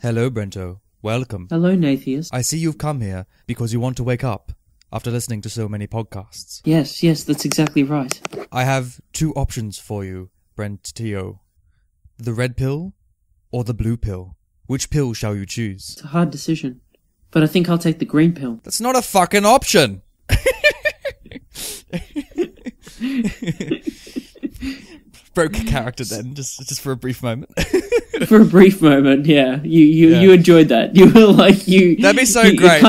Hello, Brento. Welcome. Hello, Nathius. I see you've come here because you want to wake up after listening to so many podcasts. Yes, that's exactly right. I have two options for you, Brentio. The red pill or the blue pill. Which pill shall you choose? It's a hard decision, but I think I'll take the green pill. That's not a fucking option! Broke character then, just for a brief moment. For a brief moment, yeah. You enjoyed that. You were like, That'd be so great.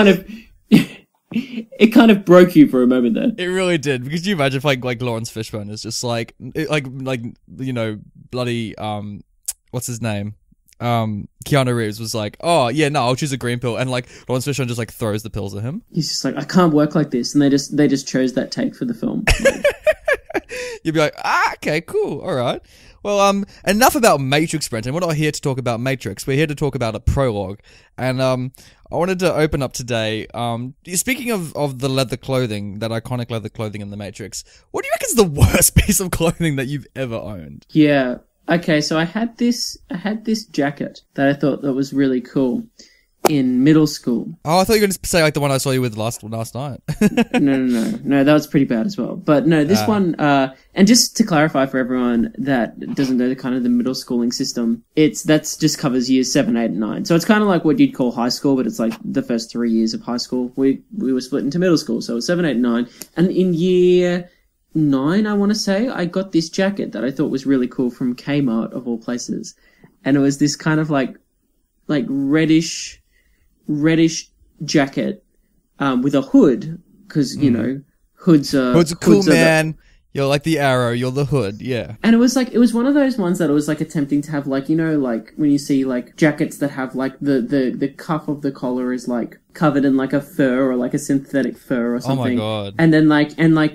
It kind of broke you for a moment there. It really did, because you imagine if like Lawrence Fishburne is just like you know, bloody what's his name? Keanu Reeves was like, oh yeah, no, I'll choose a green pill, and like Lawrence Fishburne just like throws the pills at him. He's just like, I can't work like this, and they just chose that take for the film. You'd be like, okay, cool, all right. Well, enough about Matrix, Brenton. We're not here to talk about Matrix. We're here to talk about a prologue. And I wanted to open up today. Speaking of the leather clothing, that iconic leather clothing in the Matrix, what do you reckon is the worst piece of clothing that you've ever owned? Yeah. Okay, so I had this jacket that I thought that was really cool in middle school. Oh, I thought you were going to say like the one I saw you with last night. No, that was pretty bad as well. But no, this one, and just to clarify for everyone that doesn't know the kind of the middle schooling system, that's just covers years 7, 8, and 9. So it's kind of like what you'd call high school, but it's like the first 3 years of high school. We were split into middle school, so it was 7, 8, and 9. And in year 9, I want to say, I got this jacket that I thought was really cool from Kmart of all places, and it was this kind of like reddish jacket with a hood, because you know hoods are cool, man. You're like the arrow, you're the hood, yeah. And it was one of those ones that it was like attempting to have like, you know, like when you see like jackets that have like the cuff of the collar is like covered in like a fur or like a synthetic fur or something. Oh my god. And then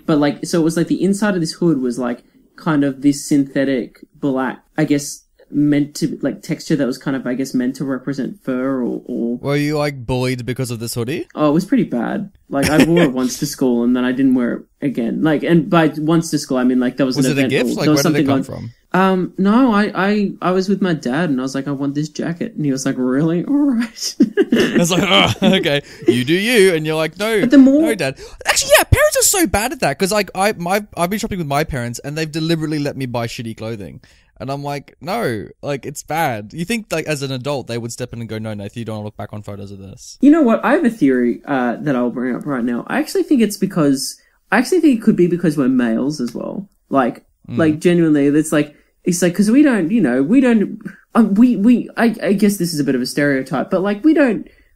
but so it was like the inside of this hood was like kind of this synthetic black, I guess, meant to like texture that was kind of, I guess, meant to represent fur or Were you like bullied because of this hoodie? Oh, it was pretty bad. Like I wore it once to school and then I didn't wear it again. Like, and by once to school I mean like there was an event. Was it a gift? Like where did it come from? No, I was with my dad and I was like, I want this jacket, and he was like, really? All right. I was like, oh, okay, you do you, and you're like, no, no, Dad. Actually, yeah, parents are so bad at that, because like I've been shopping with my parents and they've deliberately let me buy shitty clothing. And I'm like, no, like, it's bad. You think, like, as an adult, they would step in and go, no, Nathan, you don't want to look back on photos of this. You know what? I have a theory that I'll bring up right now. I actually think it could be because we're males as well. Like genuinely, it's like, because we don't, you know, I guess this is a bit of a stereotype, but like,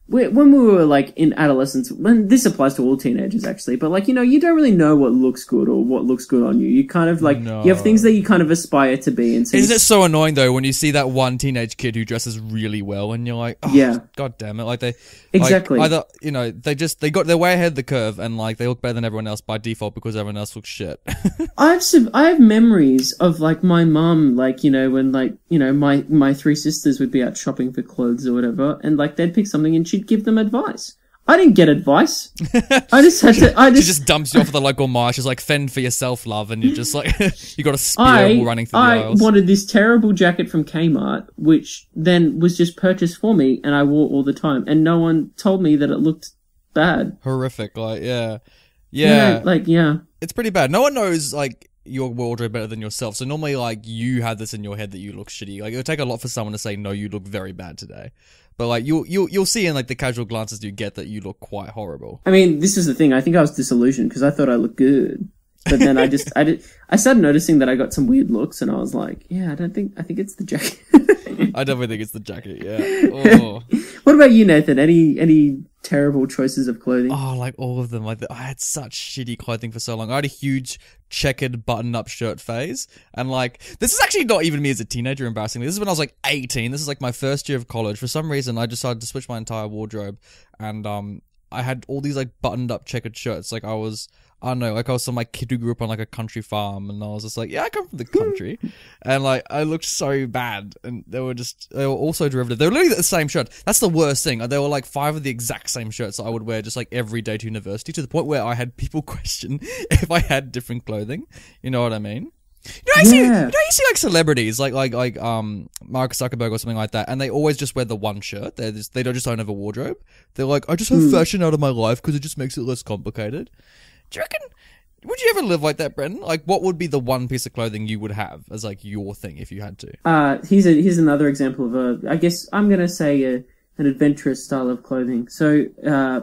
when we were like in adolescence, when this applies to all teenagers actually, but like, you know, you don't really know what looks good or what looks good on you. You kind of like, you have things that you kind of aspire to be. And so isn't it so annoying though when you see that one teenage kid who dresses really well and you're like, oh, yeah, god damn it. Like they, exactly. Like, either, you know, they got their way ahead of the curve and like they look better than everyone else by default because everyone else looks shit. I have memories of like my mum, like, you know, when like, you know, my 3 sisters would be out shopping for clothes or whatever, and like they'd pick something and she'd give them advice. I didn't get advice. I just had to. She just dumps you off at the local mall. She's like, fend for yourself, love, and you're just like, you got a spear running through the aisles. I wanted this terrible jacket from Kmart, which then was just purchased for me, and I wore all the time, and no one told me that it looked bad. Horrific, like yeah. It's pretty bad. No one knows like your wardrobe better than yourself. So normally, like, you have this in your head that you look shitty. Like, it would take a lot for someone to say, no, you look very bad today. But like, you'll see in like the casual glances you get that you look quite horrible. I mean, this is the thing. I think I was disillusioned because I thought I looked good. But then I started noticing that I got some weird looks, and I was like, yeah, I think it's the jacket. I definitely think it's the jacket, yeah. Oh. What about you, Nathan? Any terrible choices of clothing? Oh, like all of them. Like I had such shitty clothing for so long. I had a huge checkered button-up shirt phase, and like this is actually not even me as a teenager. Embarrassingly, this is when I was like 18. This is like my first year of college. For some reason, I decided to switch my entire wardrobe, and I had all these like buttoned-up checkered shirts. Like I was some like kid who grew up on like a country farm, and I was just like, yeah, I come from the country, and like I looked so bad, and they were also derivative. They were literally the same shirt. That's the worst thing. There were like 5 of the exact same shirts that I would wear just like every day to university, to the point where I had people question if I had different clothing. You know what I mean? You see like celebrities, like Mark Zuckerberg or something like that, and they always just wear the one shirt. They don't have a wardrobe. They're like, I just have fashion out of my life because it just makes it less complicated. Do you reckon? Would you ever live like that, Brendan? Like, what would be the one piece of clothing you would have as like your thing if you had to? Here's another example of I guess I'm gonna say an adventurous style of clothing. So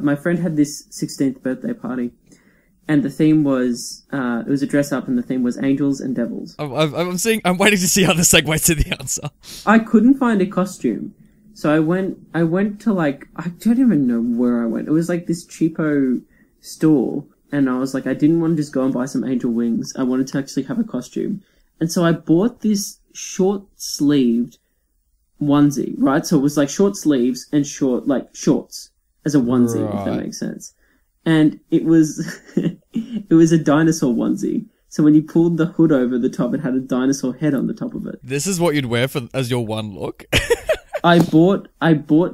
my friend had this 16th birthday party. And the theme was, it was a dress up, and the theme was angels and devils. I'm waiting to see how the segues to the answer. I couldn't find a costume. So I went to like, I don't even know where I went. It was like this cheapo store. And I was like, I didn't want to just go and buy some angel wings. I wanted to actually have a costume. And so I bought this short-sleeved onesie, right? So it was like short sleeves and shorts as a onesie, if that makes sense. And it was it was a dinosaur onesie. So when you pulled the hood over the top, it had a dinosaur head on the top of it. This is what you'd wear as your one look. I bought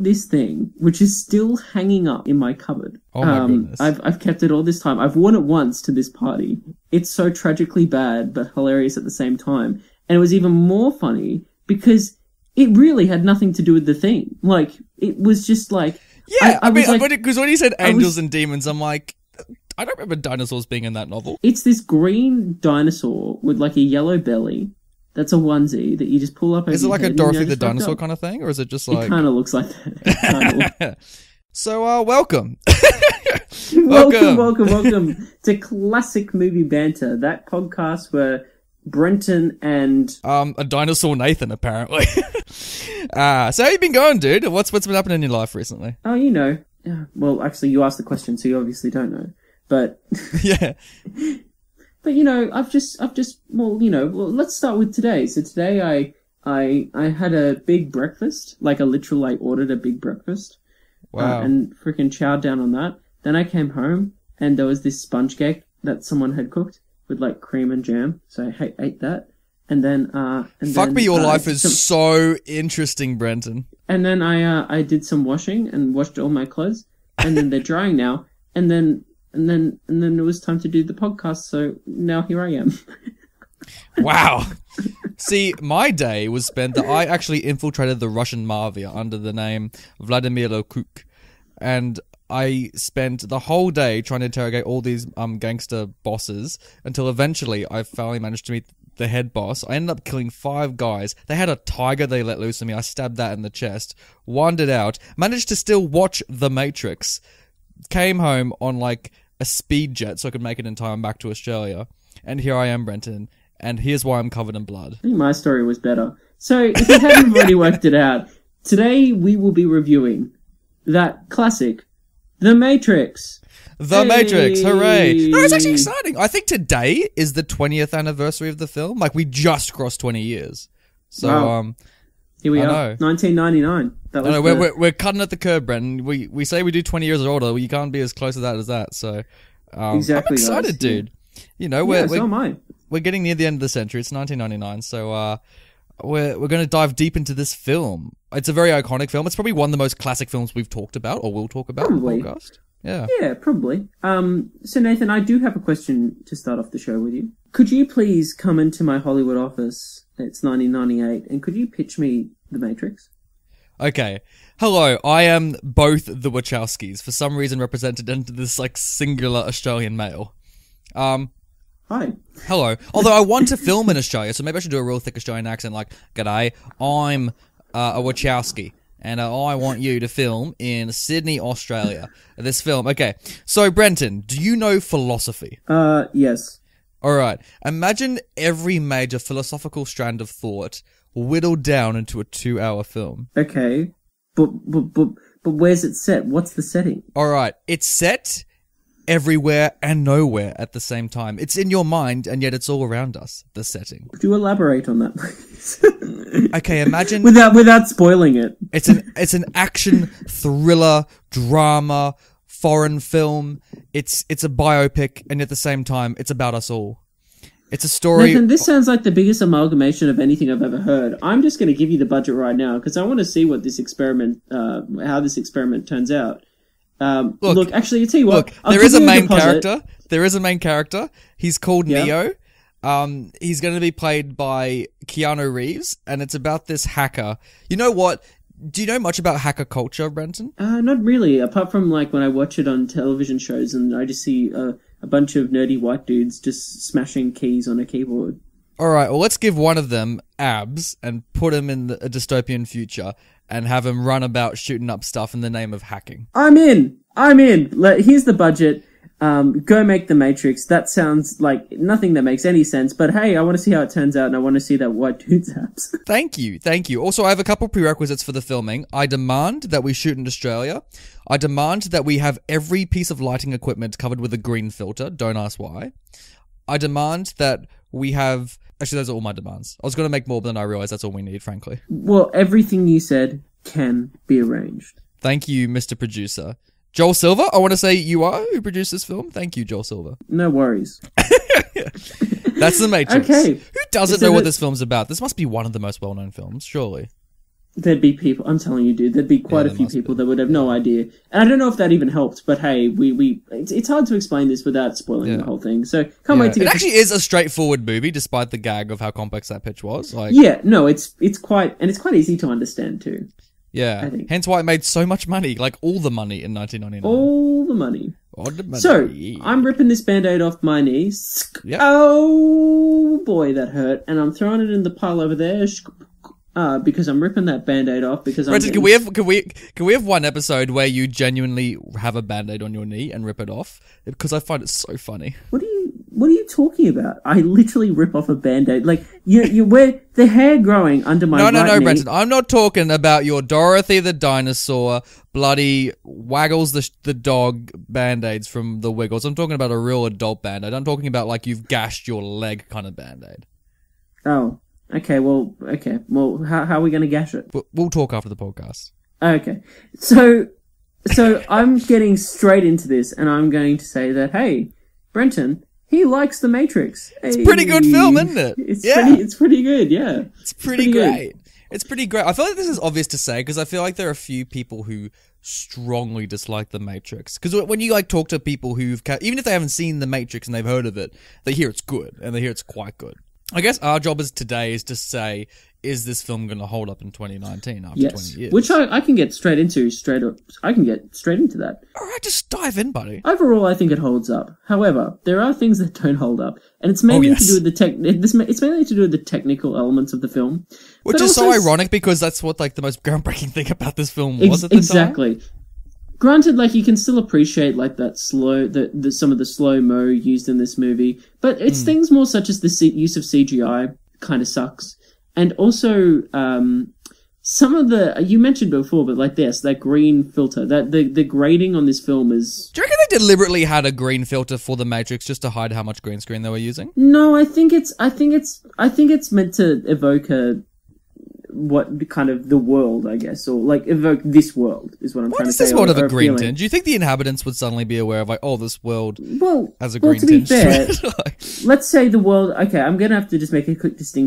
this thing, which is still hanging up in my cupboard. Oh my goodness! I've kept it all this time. I've worn it once to this party. It's so tragically bad, but hilarious at the same time. And it was even more funny because it really had nothing to do with the theme. Like it was just like. Yeah, I mean, because when you said angels and demons, I'm like, I don't remember dinosaurs being in that novel. It's this green dinosaur with like a yellow belly. That's a onesie that you just pull up. Is it like a Dorothy the dinosaur kind of thing, or is it just like? It kind of looks like that. So, welcome. welcome to Classic Movie Banter, that podcast where Brenton and a dinosaur Nathan apparently. So how you been going, dude? What's been happening in your life recently? Oh, you know. Well, actually, you asked the question, so you obviously don't know. But yeah. But you know, I've just let's start with today. So today I had a big breakfast, like a literal, I ordered a big breakfast. Wow. And freaking chowed down on that. Then I came home and there was this sponge cake that someone had cooked with like cream and jam. So I ate that. And then, your life is so interesting, Brenton. And then I did some washing and washed all my clothes, and then they're drying now. And then it was time to do the podcast. So now here I am. Wow. See, my day was spent that I actually infiltrated the Russian mafia under the name Vladimir Lokuk, and I spent the whole day trying to interrogate all these gangster bosses until eventually I finally managed to meet the head boss. I ended up killing 5 guys. They had a tiger they let loose on me. I stabbed that in the chest, wandered out, managed to still watch The Matrix, came home on like a speed jet so I could make it in time back to Australia. And here I am, Brenton, and here's why I'm covered in blood. I think my story was better. So if you haven't already worked it out, today we will be reviewing that classic, The Matrix. The Matrix, hooray. No, it's actually exciting. I think today is the 20th anniversary of the film. Like, we just crossed 20 years. So, wow. Here we are, 1999. We're cutting at the curb, Brenton. We say we do 20 years or older. You can't be as close to that as that. So, exactly, I'm excited, guys. dude. Yeah. You know, so am I. We're getting near the end of the century. It's 1999. So, we're going to dive deep into this film. It's a very iconic film. It's probably one of the most classic films we've talked about or will talk about probably. in the podcast. Yeah. Yeah, probably. So Nathan, I do have a question to start off the show with you. Could you please come into my Hollywood office? It's 1998, and could you pitch me The Matrix? Okay. Hello, I am both the Wachowskis, for some reason represented into this like singular Australian male. Hi. Hello. Although I want to film in Australia, so maybe I should do a real thick Australian accent like, g'day, I'm a Wachowski. And I want you to film in Sydney, Australia. This film. Okay. So, Brenton, do you know philosophy? Yes. Alright. Imagine every major philosophical strand of thought whittled down into a 2-hour film. Okay. But where's it set? What's the setting? Alright. It's set everywhere and nowhere at the same time. It's in your mind, and yet it's all around us, the setting. Could you elaborate on that, please? Okay, imagine... Without spoiling it. It's an action, thriller, drama, foreign film. It's a biopic, and at the same time, it's about us all. It's a story... Nathan, this sounds like the biggest amalgamation of anything I've ever heard. I'm just going to give you the budget right now, because I want to see what this experiment, how this experiment turns out. Look, actually, I'll tell you what. Look, there is a main character. There is a main character. He's called Neo. He's going to be played by Keanu Reeves, and it's about this hacker. You know what? Do you know much about hacker culture, Brenton? Not really, apart from like when I watch it on television shows and I just see a bunch of nerdy white dudes just smashing keys on a keyboard. Alright, well let's give one of them abs and put him in a dystopian future and have him run about shooting up stuff in the name of hacking. I'm in! Here's the budget. Go make The Matrix. That sounds like nothing that makes any sense, but hey, I want to see how it turns out and I want to see that white dude's abs. Thank you. Also, I have a couple prerequisites for the filming. I demand that we shoot in Australia. I demand that we have every piece of lighting equipment covered with a green filter. Don't ask why. I demand that we have... Actually, those are all my demands. I was going to make more, but then I realised that's all we need, frankly. Well, everything you said can be arranged. Thank you, Mr. Producer. Joel Silver, I want to say you are who produced this film. Thank you, Joel Silver. No worries. That's The Matrix. Okay. Who doesn't know what this film's about? This must be one of the most well-known films, surely. There'd be people, I'm telling you, dude, there'd be quite a few people that would have no idea. And I don't know if that even helped, but hey, it's hard to explain this without spoiling the whole thing. So can't wait to get It actually is a straightforward movie, despite the gag of how complex that pitch was. Like, yeah, no, it's quite easy to understand too. Yeah, I think. Hence why it made so much money, like all the money in 1999. All the money. All the money. So, I'm ripping this Band-Aid off my knee. Yep. Oh boy, that hurt. And I'm throwing it in the pile over there. Because I'm ripping that Band-Aid off because I'm Brenton, can we have one episode where you genuinely have a Band-Aid on your knee and rip it off? Because I find it so funny. What are you talking about? I literally rip off a Band-Aid. Like, you wear the hair growing under my right knee. Brenton. I'm not talking about your Dorothy the dinosaur, bloody Waggles the dog Band-Aids from the Wiggles. I'm talking about a real adult Band-Aid. I'm talking about like you've gashed your leg kind of Band-Aid. Oh. Okay, well, how are we going to gash it? We'll talk after the podcast. Okay. So I'm getting straight into this, and I'm going to say that, hey, Brenton, he likes The Matrix. Hey. It's a pretty good film, isn't it? It's pretty good, yeah. It's pretty great. It's pretty great. I feel like this is obvious to say, because I feel like there are a few people who strongly dislike The Matrix. Because when you, like, talk to people who've... Even if they haven't seen The Matrix and they've heard of it, they hear it's good, and they hear it's quite good. I guess our job today is to say, is this film going to hold up in 2019 after 20 years? Which I can get straight into, I can get straight into that. Alright, just dive in, buddy. Overall, I think it holds up. However, there are things that don't hold up. And it's mainly to do with it's mainly to do with the technical elements of the film. Which is so ironic because that's what, like, the most groundbreaking thing about this film was at the time. Exactly. Granted, like, you can still appreciate, like, that some of the slow-mo used in this movie, but it's things more such as the use of CGI kind of sucks. And also, some of you mentioned before, but like that green filter, the grading on this film is... Do you reckon they deliberately had a green filter for The Matrix just to hide how much green screen they were using? No, I think it's meant to evoke what kind of the world, I guess, or like evoke this world is what I'm trying to say. What is this world of a green tinge? Do you think the inhabitants would suddenly be aware of like, oh, this world has a green tinge? To be fair, let's say the world. Okay, I'm gonna have to just make a quick just a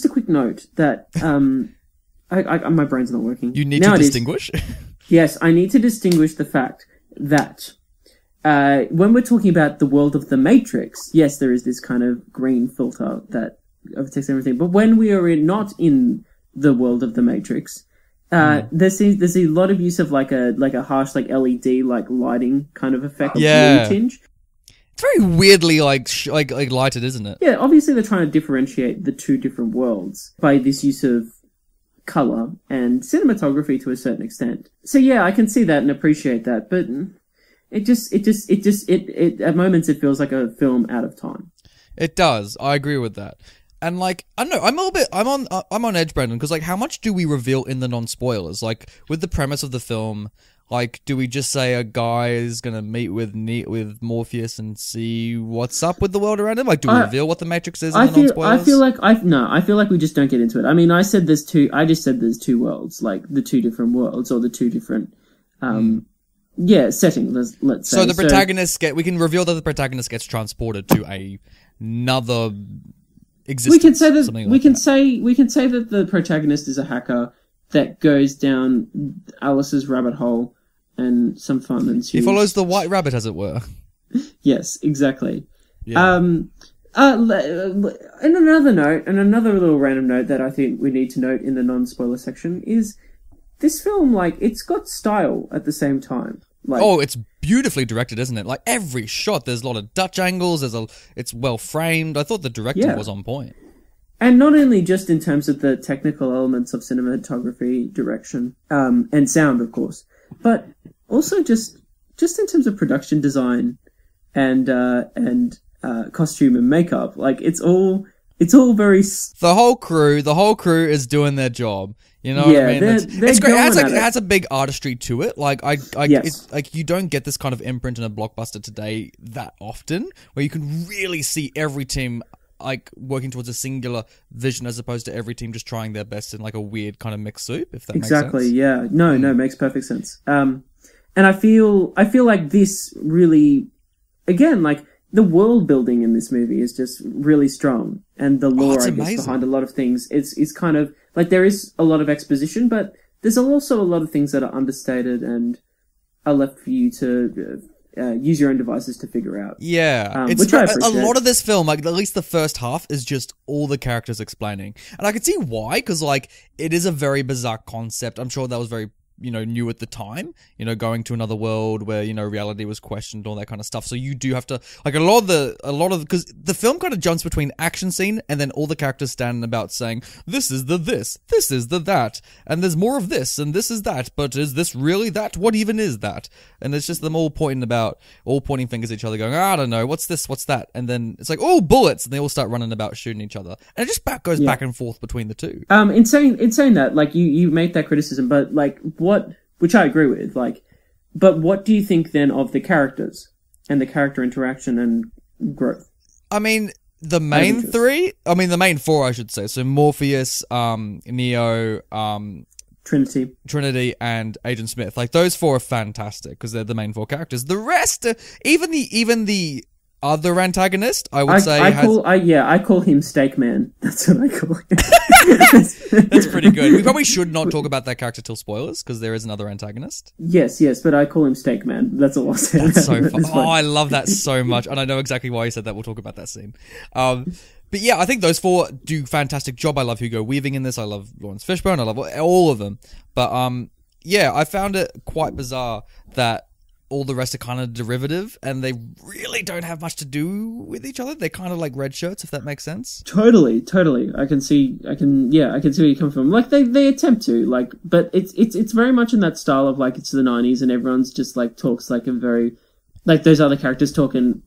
quick note that my brain's not working. You need to distinguish. Yes, I need to distinguish the fact that. When we're talking about the world of The Matrix, yes, there is this kind of green filter that overtakes everything. But when we are not in the world of The Matrix, there's a lot of use of like a harsh like LED like lighting kind of effect. Yeah, tinge. It's very weirdly like lighted, isn't it? Yeah, obviously they're trying to differentiate the two different worlds by this use of color and cinematography to a certain extent. So yeah, I can see that and appreciate that, but. It at moments it feels like a film out of time. It does. I agree with that. And like, I don't know, I'm on edge, Brendan, because like, how much do we reveal in the non-spoilers? Like, with the premise of the film, like, do we just say a guy is gonna meet with Morpheus and see what's up with the world around him? Like, do we reveal what the Matrix is in the non-spoilers? I feel like we just don't get into it. I mean, I just said there's two worlds, like the two different worlds or the two different, yeah, setting, let's say. So the protagonist we can reveal that the protagonist gets transported to another existence. We can say that the protagonist is a hacker that goes down Alice's rabbit hole and some fun ensues. He follows the white rabbit, as it were. Yes, exactly. Yeah. And another note, and another little random note that I think we need to note in the non-spoiler section is this film, like, it's got style at the same time. Like, Oh, it's beautifully directed, isn't it? Like every shot, there's a lot of Dutch angles. It's well framed. I thought the directing was on point. and not only just in terms of the technical elements of cinematography, direction, and sound, of course, but also just in terms of production design and costume and makeup. Like it's all very. The whole crew is doing their job. You know what I mean? It's great. It has a big artistry to it. Like it's like you don't get this kind of imprint in a blockbuster today that often, where you can really see every team like working towards a singular vision as opposed to every team just trying their best in like a weird kind of mixed soup. If that makes sense. Exactly. Yeah. No. Makes perfect sense. And I feel like this really, again, like the world building in this movie is just really strong, and the lore I guess behind a lot of things is kind of like there is a lot of exposition, but there's also a lot of things that are understated and are left for you to use your own devices to figure out. Yeah, which I appreciate. A lot of this film, like at least the first half, is just all the characters explaining, and I can see why, because like it is a very bizarre concept. I'm sure that was very new at the time, going to another world where, reality was questioned, all that kind of stuff. So you do have to, like, a lot of, because the film kind of jumps between action scene and then all the characters standing about saying, this is the this is the that, and there's more of this, and this is that, but is this really that? What even is that? And it's just them all pointing fingers at each other going, I don't know, what's this, what's that? And then it's like, oh, bullets, and they all start running about shooting each other. And it just goes back and forth between the two. In saying that, like, you make that criticism, but, like, which I agree with, like, but what do you think then of the characters and the character interaction and growth? I mean, the main four, I should say. So Morpheus, Neo, Trinity, and Agent Smith. Like, those four are fantastic because they're the main four characters. The rest, even the other antagonist, I would say, I call him Steak Man. That's what I call him. That's pretty good. We probably should not talk about that character till spoilers, because there is another antagonist. Yes, but I call him Steak Man. That's all I'll say. That's so fun. Oh, I love that so much, and I know exactly why you said that. We'll talk about that scene. But yeah, I think those four do a fantastic job. I love Hugo Weaving in this. I love Lawrence Fishburne. I love all of them. But yeah, I found it quite bizarre that all the rest are kind of derivative, and they really don't have much to do with each other. They're kind of like red shirts, if that makes sense. Totally. I can see where you come from. Like they attempt to, like, but it's very much in that style of like it's the 90s and everyone's just like talks like a very, like those other characters talking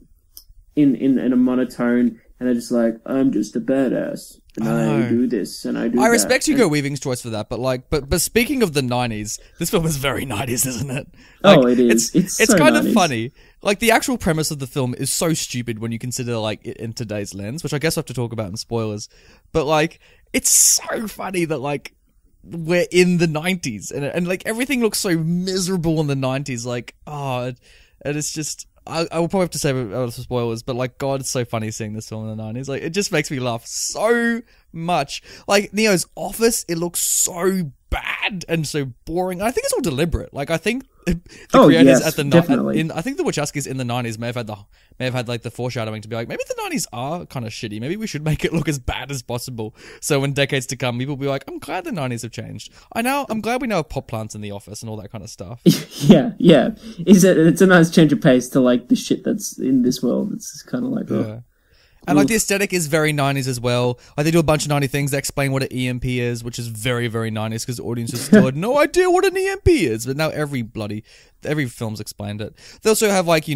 in a monotone, and they're just like, I'm just a badass. And I do this, and I do that. I respect Hugo Weaving's choice for that, but speaking of the 90s, this film is very 90s, isn't it? Like, it is. It's so kind 90s. of funny. Like, the actual premise of the film is so stupid when you consider, like, it in today's lens, which I guess I have to talk about in spoilers. But, like, it's so funny that, like, we're in the 90s, and like, everything looks so miserable in the 90s. Like, and it's just... I will probably have to save it for spoilers, but like, God, it's so funny seeing this film in the 90s. Like, it just makes me laugh so much. Like, Neo's office, it looks so bad and so boring. I think it's all deliberate. Like, I think the creators at the I think the Wachowskis in the 90s may have had like the foreshadowing to be like, maybe the 90s are kind of shitty. Maybe we should make it look as bad as possible. So in decades to come, people will be like, I'm glad the 90s have changed. I'm glad we now have pop plants in the office and all that kind of stuff. yeah. It's a nice change of pace to like the shit that's in this world. It's kind of like, And like the aesthetic is very 90s as well. Like they do a bunch of 90 things. They explain what an EMP is, which is very, very 90s because audiences still had no idea what an EMP is. But now every film's explained it. They also have like,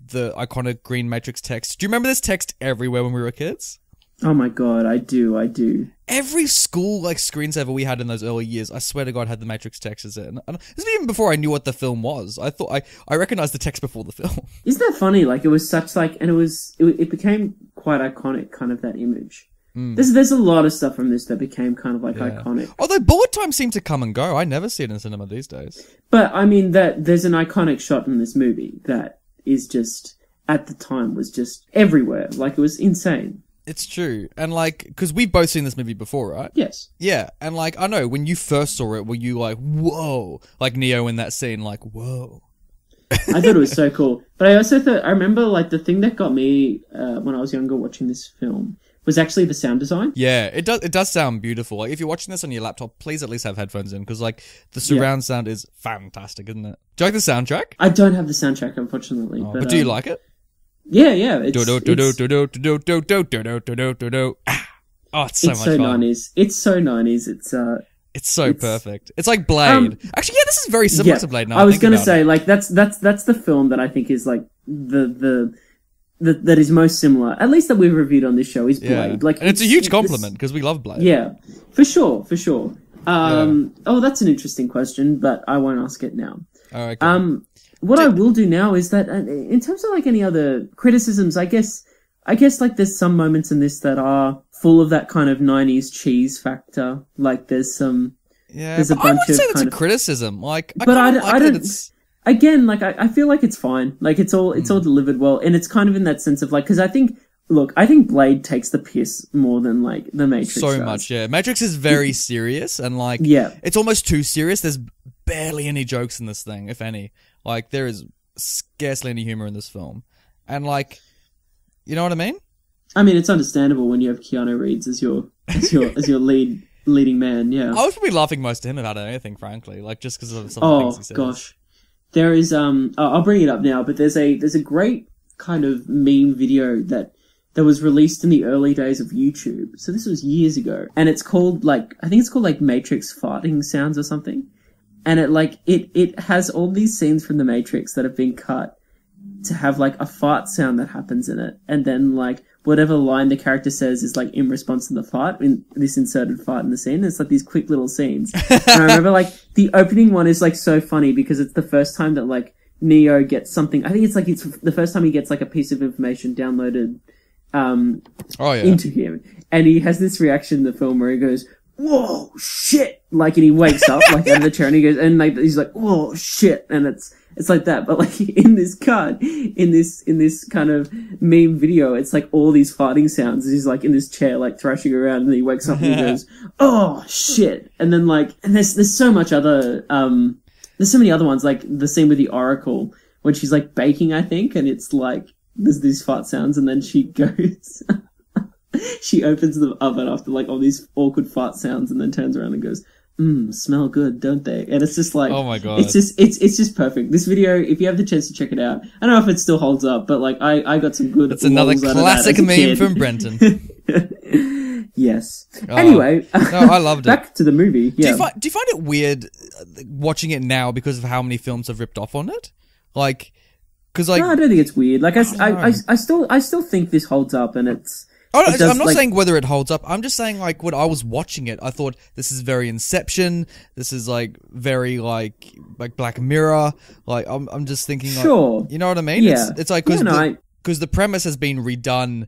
the iconic green matrix text. Do you remember this text everywhere when we were kids? Oh my God, I do. Every school like screensaver we had in those early years, I swear to God, had the matrix text as it. And this was even before I knew what the film was. I thought I recognized the text before the film. Isn't that funny? Like it was such like, and it became quite iconic, kind of that image. There's a lot of stuff from this that became kind of like iconic. Although bullet time seemed to come and go. I never see it in cinema these days. But I mean that there's an iconic shot in this movie that is just at the time was just everywhere. Like it was insane. It's true. And like, because we've both seen this movie before, right? Yes. Yeah. And like, I know, when you first saw it, were you like, whoa? Like Neo in that scene, like, whoa. I thought it was so cool. But I also thought, I remember like the thing that got me when I was younger watching this film was actually the sound design. Yeah, it does sound beautiful. Like if you're watching this on your laptop, please at least have headphones in, because like the surround sound is fantastic, isn't it? Do you like the soundtrack? I don't have the soundtrack, unfortunately. Oh, but do you like it? Yeah, yeah. It's so much fun. 90s. It's so 90s. It's so perfect. It's like Blade. Actually, yeah, this is very similar to Blade. Now I was going to say, like, that's the film that I think is like that is most similar, at least that we've reviewed on this show, is Blade. Yeah. Like, and it's a huge compliment because we love Blade. Yeah, for sure. Oh, that's an interesting question, but I won't ask it now. Oh, okay. What I will do now is that, in terms of like any other criticisms, I guess like there's some moments in this that are full of that kind of 90s cheese factor. Like there's some, there's a bunch I wouldn't say that's a of criticism. Like, but I don't. It's... Again, like I feel like it's fine. Like it's all delivered well, and it's kind of in that sense of like, because I think Blade takes the piss more than like the Matrix. So does. much, yeah. Matrix is very serious, and like, it's almost too serious. There's barely any jokes in this thing, if any. Like there is scarcely any humor in this film, and like, you know what I mean? I mean, it's understandable when you have Keanu Reeves as your leading man. Yeah, I was probably laughing most to him about anything, frankly, like just because of some of the things he says. Oh gosh, there is I'll bring it up now, but there's a great kind of meme video that was released in the early days of YouTube. So this was years ago, and it's called like Matrix farting sounds or something, and it has all these scenes from the Matrix that have been cut to have like a fart sound that happens in it, and then like whatever line the character says is like in response to the fart, in this inserted fart in the scene. It's like these quick little scenes. And I remember like the opening one is like so funny because it's the first time that like Neo gets something. I think it's the first time he gets like a piece of information downloaded into him, and he has this reaction in the film where he goes, "Whoa, shit!" Like, and he wakes up like out of the chair, and he goes, and like he's like, "Whoa, shit!" And it's like that, but like in this cut, in this kind of meme video, it's like all these farting sounds. He's like in this chair, like thrashing around, and then he wakes up and he goes, "Oh shit!" And then like, and there's so much other, there's so many other ones, like the scene with the Oracle when she's like baking, I think, and it's like there's these fart sounds, and then she goes, she opens the oven after like all these awkward fart sounds, and then turns around and goes, smell good, don't they? And it's just like, oh my god, it's just perfect. This video, if you have the chance to check it out, I don't know if it still holds up, but like I got some good. It's another classic meme from Brenton. Yes. Oh. Anyway, no, I loved it. Back to the movie. Yeah. Do you find it weird watching it now because of how many films have ripped off on it? Like, because like, no, I don't think it's weird. Like I still think this holds up, and it's. I'm not saying whether it holds up. I'm just saying, like, when I was watching it, I thought this is very Inception. This is like very like Black Mirror. Like, I'm just thinking, like, you know what I mean? Yeah. It's like because the premise has been redone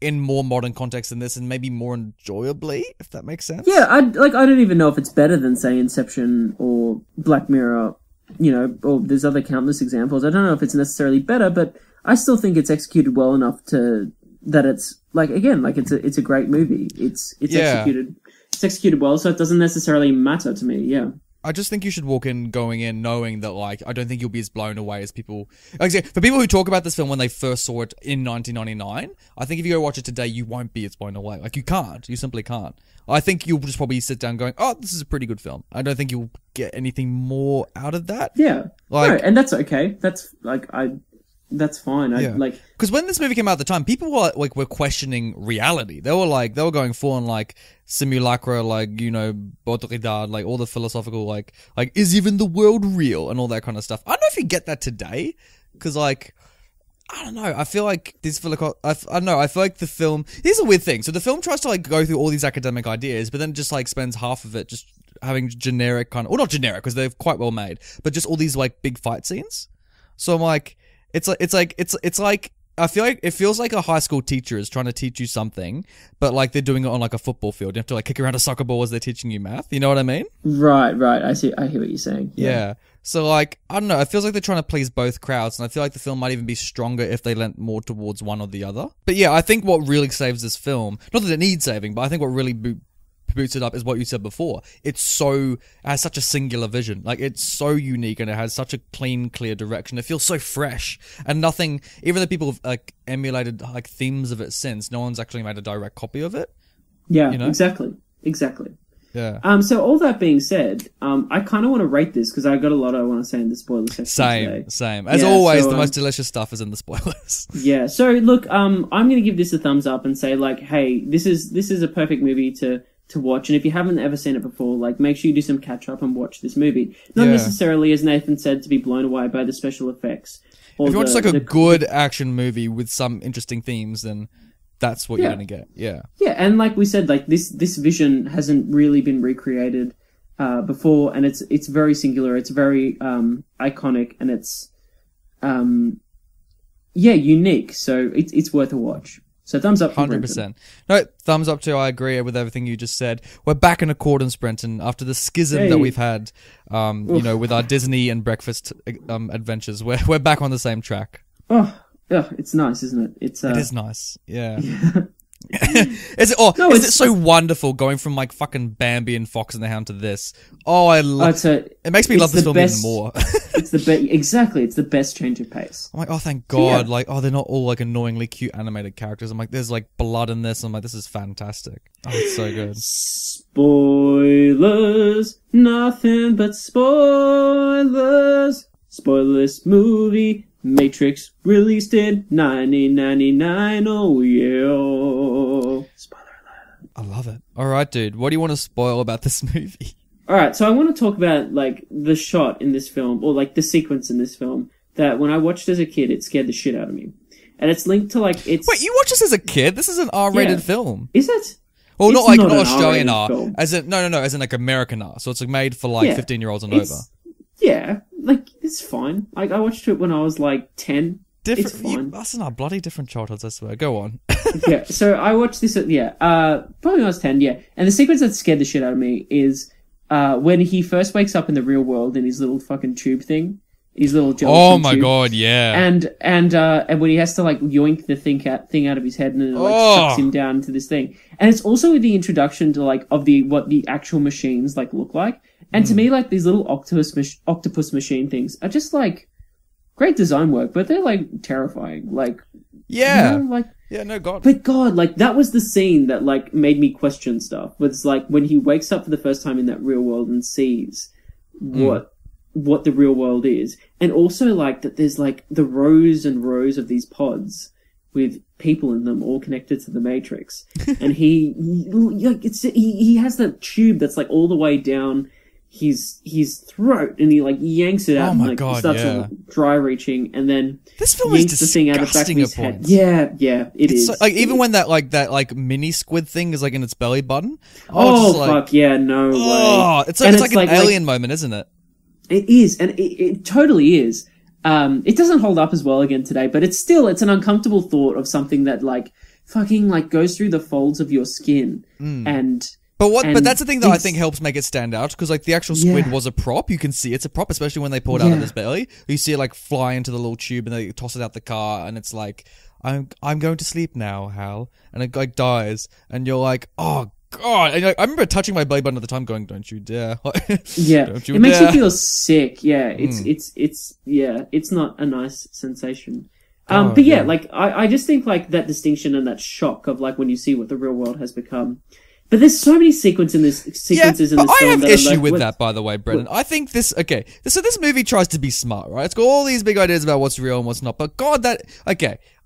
in more modern context than this, and maybe more enjoyably, if that makes sense. Yeah, I don't even know if it's better than say Inception or Black Mirror. You know, or there's other countless examples. I don't know if it's necessarily better, but I still think it's executed well enough that it's like, again, like it's a great movie. It's executed well, so it doesn't necessarily matter to me. Yeah. I just think you should walk in going in knowing that, like, I don't think you'll be as blown away as people. Like, for people who talk about this film when they first saw it in 1999, I think if you go watch it today, you won't be as blown away. Like, you can't. You simply can't. I think you'll just probably sit down going, "Oh, this is a pretty good film." I don't think you'll get anything more out of that. Yeah. Like, no, and that's okay. That's like That's fine. Because when this movie came out at the time, people were questioning reality. They were going full on like simulacra, like, you know, Baudrillard, like all the philosophical, like is even the world real and all that kind of stuff. I don't know if you get that today, because like, I don't know. I feel like this I don't know. I feel like the film. Here's a weird thing. So the film tries to like go through all these academic ideas, but then just like spends half of it just having generic kind of, well, not generic because they're quite well made, but just all these like big fight scenes. So I'm like. It's like I feel like it feels like a high school teacher is trying to teach you something, but like they're doing it on like a football field. You have to like kick around a soccer ball as they're teaching you math. You know what I mean? Right. I see. I hear what you're saying. Yeah. So like, I don't know. It feels like they're trying to please both crowds, and I feel like the film might even be stronger if they leant more towards one or the other. But yeah, I think what really saves this film, not that it needs saving, but I think what really boots it up is what you said before. It has such a singular vision. Like, it's so unique and it has such a clean, clear direction. It feels so fresh and nothing, even though people have like emulated like themes of it since, no one's actually made a direct copy of it. Yeah, you know? Exactly. Yeah. So all that being said, I kind of want to rate this because I got a lot I want to say in the spoiler section today. Same. As always, the most delicious stuff is in the spoilers. Yeah. So look, I'm going to give this a thumbs up and say like, hey, this is a perfect movie to watch, and if you haven't ever seen it before, like, make sure you do some catch up and watch this movie. Not necessarily, as Nathan said, to be blown away by the special effects. If you want just like a good action movie with some interesting themes, then that's what you're going to get. Yeah. Yeah, and like we said, like this vision hasn't really been recreated before, and it's very singular, it's very iconic, and it's unique. So it's worth a watch. So thumbs up for 100%. No, thumbs up too. I agree with everything you just said. We're back in accordance, Brenton, after the schism that we've had, with our Disney and breakfast adventures. We're back on the same track. Oh, it's nice, isn't it? It is nice. Yeah. Is it so wonderful going from like fucking Bambi and Fox and the Hound to this? Oh, I love it. It makes me love this film even more. It's the best change of pace. I'm like, oh, thank God. Like, they're not all like annoyingly cute animated characters. I'm like, there's like blood in this. I'm like, this is fantastic. Oh, it's so good. Spoilers, nothing but spoilers. Spoilerless movie. Matrix released in 1999. Oh yeah. Spoiler alert. I love it. All right, dude. What do you want to spoil about this movie? All right, so I want to talk about like the shot in this film, or like the sequence in this film that when I watched as a kid, it scared the shit out of me, and it's linked to like it's. Wait, you watched this as a kid? This is an R-rated film. Is it? Well, not Australian R, film. As in as in like American R. So it's like made for like 15-year-olds and over. Yeah, like it's fine. Like I watched it when I was like 10. Different. It's fine. Us and our bloody different childhoods, I swear. Go on. Yeah, so I watched this at probably when I was 10. Yeah, and the sequence that scared the shit out of me is when he first wakes up in the real world in his little fucking tube thing, his little gelatin Oh my tube. God, yeah. And when he has to like yoink the thing out of his head and it like sucks him down into this thing. And it's also the introduction to like what the actual machines like look like. And to me, like these little octopus machine things are just like great design work, but they're like terrifying. Like no God. But God, like that was the scene that like made me question stuff. Was like when he wakes up for the first time in that real world and sees what the real world is, and also like that there's like the rows and rows of these pods with people in them all connected to the Matrix, and he has that tube that's like all the way down his throat, and he like yanks it out and like starts dry reaching, and then this film yanks is the thing out of the back of his head. Yeah, it is. So, like even when that mini squid thing is like in its belly button. Fuck yeah, no way. It's like an alien moment, isn't it? It is, and it totally is. It doesn't hold up as well again today, but it's an uncomfortable thought of something that like fucking like goes through the folds of your skin But that's the thing that I think helps make it stand out, because like the actual squid was a prop. You can see it's a prop, especially when they pull it out of his belly. You see it like fly into the little tube and they toss it out the car, and it's like, I'm going to sleep now, Hal, and it like dies, and you're like, oh God. And like, I remember touching my belly button at the time, going, "Don't you dare!" It makes you feel sick. Yeah, it's not a nice sensation. Like I just think like that distinction and that shock of like when you see what the real world has become. But there's so many sequences in this film. I have issue with that, by the way, Brendan. I think this movie tries to be smart, right? It's got all these big ideas about what's real and what's not. But God,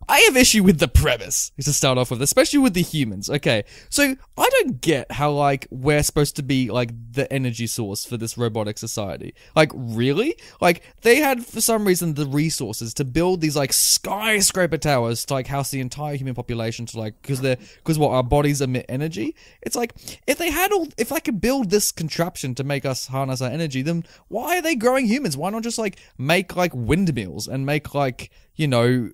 I have issue with the premise, to start off with, especially with the humans. Okay, so I don't get how, like, we're supposed to be, like, the energy source for this robotic society. Like, really? Like, they had, for some reason, the resources to build these, like, skyscraper towers to, like, house the entire human population to, like, because our bodies emit energy? It's like, if they could build this contraption to make us harness our energy, then why are they growing humans? Why not just, like, make, like, windmills and make, like, you know,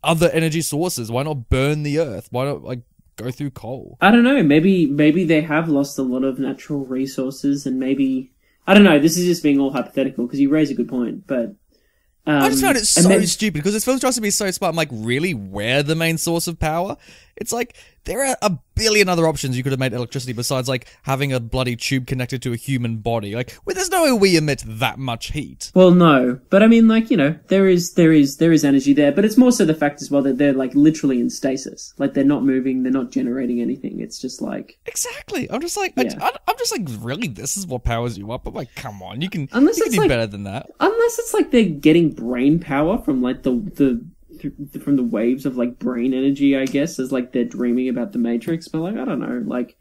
other energy sources? Why not burn the earth? Why not like go through coal? I don't know. Maybe they have lost a lot of natural resources, and maybe I don't know. This is just being all hypothetical because you raise a good point, but I just found it so stupid because this film tries to be so smart. I'm like, really? We're the main source of power? It's like there are a billion other options you could have made electricity besides like having a bloody tube connected to a human body. Like, well, there's no way we emit that much heat. Well, no, but I mean, like, you know, there is energy there, but it's more so the fact as well that they're like literally in stasis. Like, they're not moving, they're not generating anything. It's just like, exactly. I'm just like, I'm just like, really, this is what powers you up? I'm like, come on, you can do like, better than that. Unless it's like they're getting brain power from like from the waves of like brain energy, I guess, as like they're dreaming about the Matrix. But like, I don't know. Like,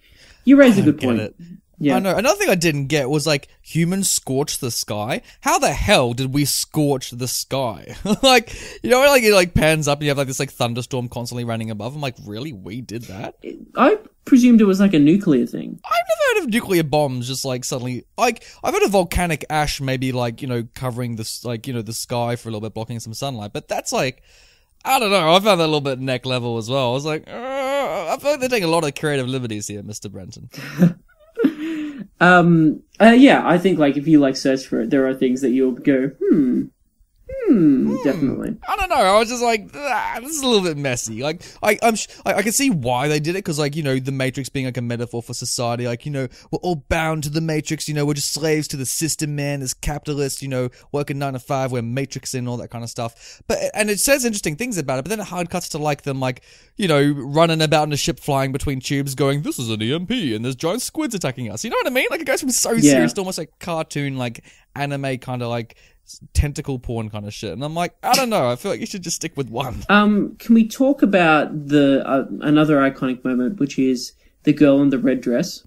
you raise a good point. Yeah, I know. Another thing I didn't get was like, humans scorch the sky. How the hell did we scorch the sky? Like, you know, like it like pans up and you have like this like thunderstorm constantly running above. I'm like, really? We did that? I presumed it was like a nuclear thing. I've never heard of nuclear bombs just like suddenly, like, I've heard of volcanic ash maybe like, you know, covering this, like, you know, the sky for a little bit, blocking some sunlight. But that's like, I don't know. I found that a little bit neck level as well. I was like, I feel like they're taking a lot of creative liberties here, Mr. Brenton. Yeah, I think like if you like search for it, there are things that you'll go, definitely. I don't know. I was just like, this is a little bit messy. Like, I can see why they did it, because, like, you know, the Matrix being like a metaphor for society. Like, you know, we're all bound to the Matrix. You know, we're just slaves to the system, man. As capitalists, you know, working 9 to 5, we're matrixing, all that kind of stuff. And it says interesting things about it. But then it hard cuts to like them, like, you know, running about in a ship flying between tubes, going, this is an EMP, and there's giant squids attacking us. You know what I mean? Like, it goes from so serious to almost like cartoon, like anime kind of like tentacle porn kind of shit, and I'm like, I don't know, I feel like you should just stick with one. Can we talk about the another iconic moment, which is the girl in the red dress?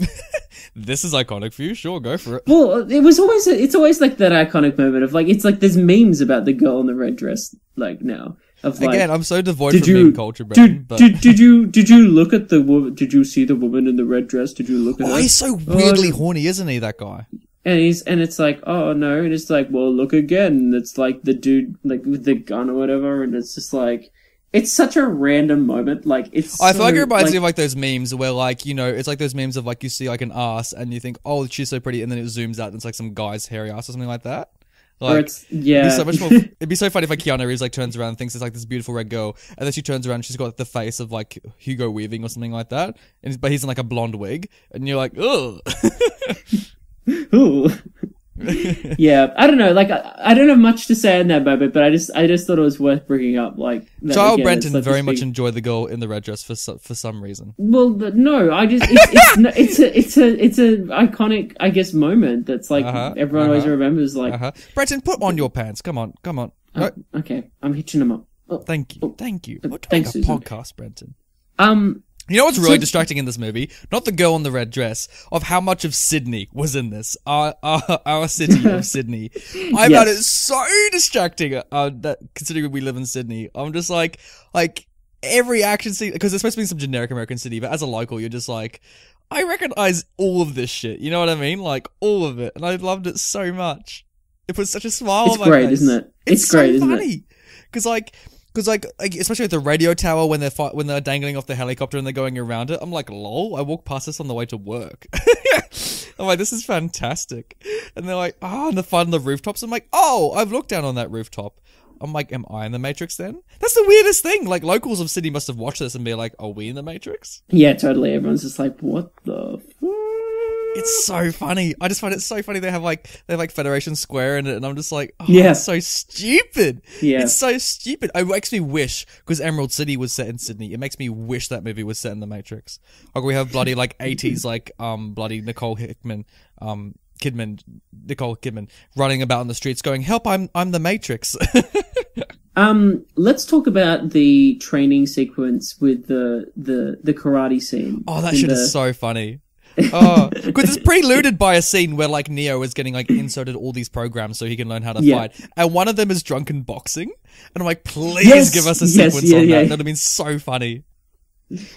This is iconic for you, sure, go for it. Well, it's always like that iconic moment of like, it's like there's memes about the girl in the red dress like now. Of like, again, I'm so devoid from meme culture, Brenton. Did you look at the woman? Did you see the woman in the red dress? Did you look at her? He's so weirdly horny, isn't he, that guy? And it's like, oh no, and it's like, well, look again. And it's like the dude like with the gun or whatever, and it's just like, it's such a random moment. Like, it's. I feel like it reminds me of like those memes where, like, you know, it's like those memes of like you see like an ass and you think, oh, she's so pretty, and then it zooms out and it's like some guy's hairy ass or something like that. Like, yeah. It'd be so funny if like Keanu Reeves like turns around and thinks it's like this beautiful red girl, and then she turns around and she's got the face of like Hugo Weaving or something like that, but he's in like a blonde wig, and you're like, ugh. Ooh. Yeah, I don't know. Like, I don't have much to say in that moment, but I just thought it was worth bringing up. Like, Child Brenton very much enjoyed the girl in the red dress for some reason. Well, no, I just it's a iconic, I guess, moment that's like everyone always remembers. Like, Brenton, put on your pants. Come on. Okay, I'm hitching them up. Oh, thank you. We're doing thanks, a Susan. podcast, Brenton. You know what's really distracting in this movie? Not the girl in the red dress, of how much of Sydney was in this. Our city of Sydney. I found it so distracting, that considering we live in Sydney. I'm just like every action scene, because it's supposed to be some generic American city, but as a local, you're just like, I recognize all of this shit. You know what I mean? Like, all of it. And I loved it so much. It put such a smile on my face. It's great, isn't it? It's great, isn't it? Because like, especially at the radio tower when they're dangling off the helicopter and they're going around it, I'm like, lol, I walk past this on the way to work. I'm like, this is fantastic. And they're like, and the fun on the rooftops. I'm like, oh, I've looked down on that rooftop. I'm like, am I in the Matrix then? That's the weirdest thing. Like, locals of Sydney must have watched this and be like, are we in the Matrix? Yeah, totally. Everyone's just like, what the fuck? It's so funny. I just find it so funny. They have Federation Square in it, and I'm just like, it's so stupid. Yeah, it's so stupid. It makes me wish, because Emerald City was set in Sydney, it makes me wish that movie was set in the Matrix. Like, we have bloody like 80s like bloody Nicole Kidman running about in the streets going, help, I'm the Matrix. Let's talk about the training sequence with the karate scene. Oh, that shit is so funny. Oh, because it's preluded by a scene where like Neo is getting like inserted all these programs so he can learn how to fight, and one of them is drunken boxing, and I'm like, please give us a sequence on that. That'd have been so funny.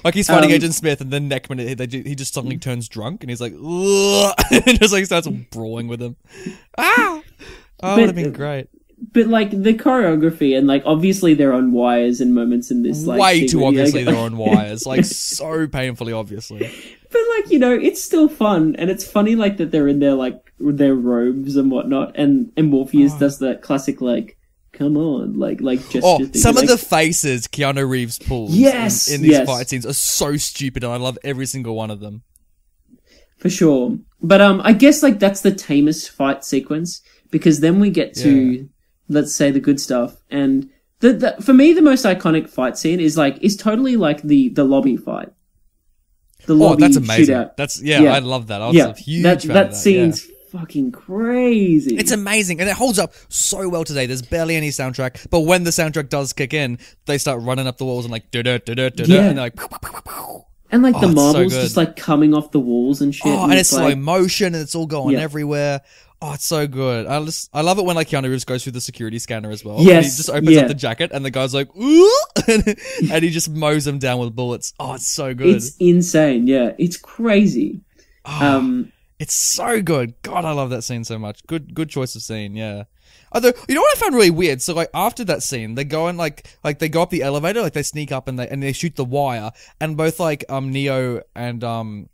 Like, he's fighting Agent Smith, and then next minute he just suddenly turns drunk, and he's like, and just like starts brawling with him. It would have been great. But like the choreography, and like obviously they're on wires in moments in this, like, way too obviously they're on wires, like so painfully obviously. But like, you know, it's still fun, and it's funny like that they're in their like their robes and whatnot, and Morpheus does that classic like come on, like just some like, of the faces Keanu Reeves pulls in these fight scenes are so stupid, and I love every single one of them. For sure. But I guess like that's the tamest fight sequence, because then we get to let's say the good stuff, and the for me the most iconic fight scene is totally like the lobby fight. The lobby that's amazing. shootout. That's I love that. I was a huge fan of that scene's fucking crazy. It's amazing, and it holds up so well today. There's barely any soundtrack, but when the soundtrack does kick in, they start running up the walls and like and they're like and like the marbles just like coming off the walls and shit. And it's slow motion and it's all going everywhere. Oh, it's so good. I love it when like Keanu Reeves goes through the security scanner as well. Yes, and he just opens up the jacket and the guy's like, ooh, and he just mows them down with bullets. Oh, it's so good. It's insane. Yeah, it's crazy. It's so good. God, I love that scene so much. Good choice of scene, yeah. Although, you know what I found really weird? So, like, after that scene, they go and, like they go up the elevator, like, they sneak up and they shoot the wire, and both, like, Neo and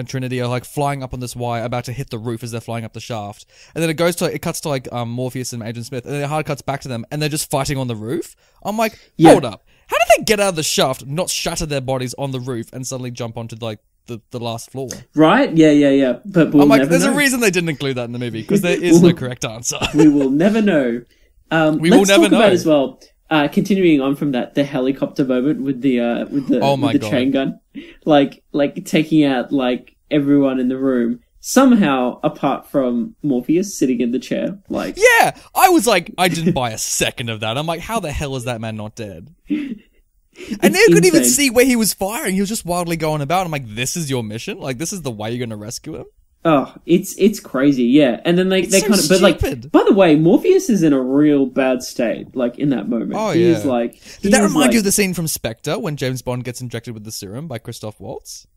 Trinity are, like, flying up on this wire, about to hit the roof as they're flying up the shaft. And then it cuts to, like, Morpheus and Agent Smith, and then it hard cuts back to them, and they're just fighting on the roof. I'm like, hold up. How did they get out of the shaft, not shatter their bodies on the roof, and suddenly jump onto, like, the last floor? Right? Yeah. But we'll I'm like, never there's know. a reason they didn't include that in the movie, because there is no correct answer. We will never know. Let's talk about as well. Continuing on from that, the helicopter moment with the chain gun, like taking out like everyone in the room somehow, apart from Morpheus sitting in the chair. Like, yeah, I was like, I didn't buy a second of that. I'm like, how the hell is that man not dead? And they couldn't even see where he was firing. He was just wildly going about. I'm like, this is your mission? Like, this is the way you're going to rescue him? Oh, it's crazy, yeah. And then they kind of, stupid. But like, by the way, Morpheus is in a real bad state, like, in that moment. Oh, he yeah. is like... Did that remind you of the scene from Spectre when James Bond gets injected with the serum by Christoph Waltz?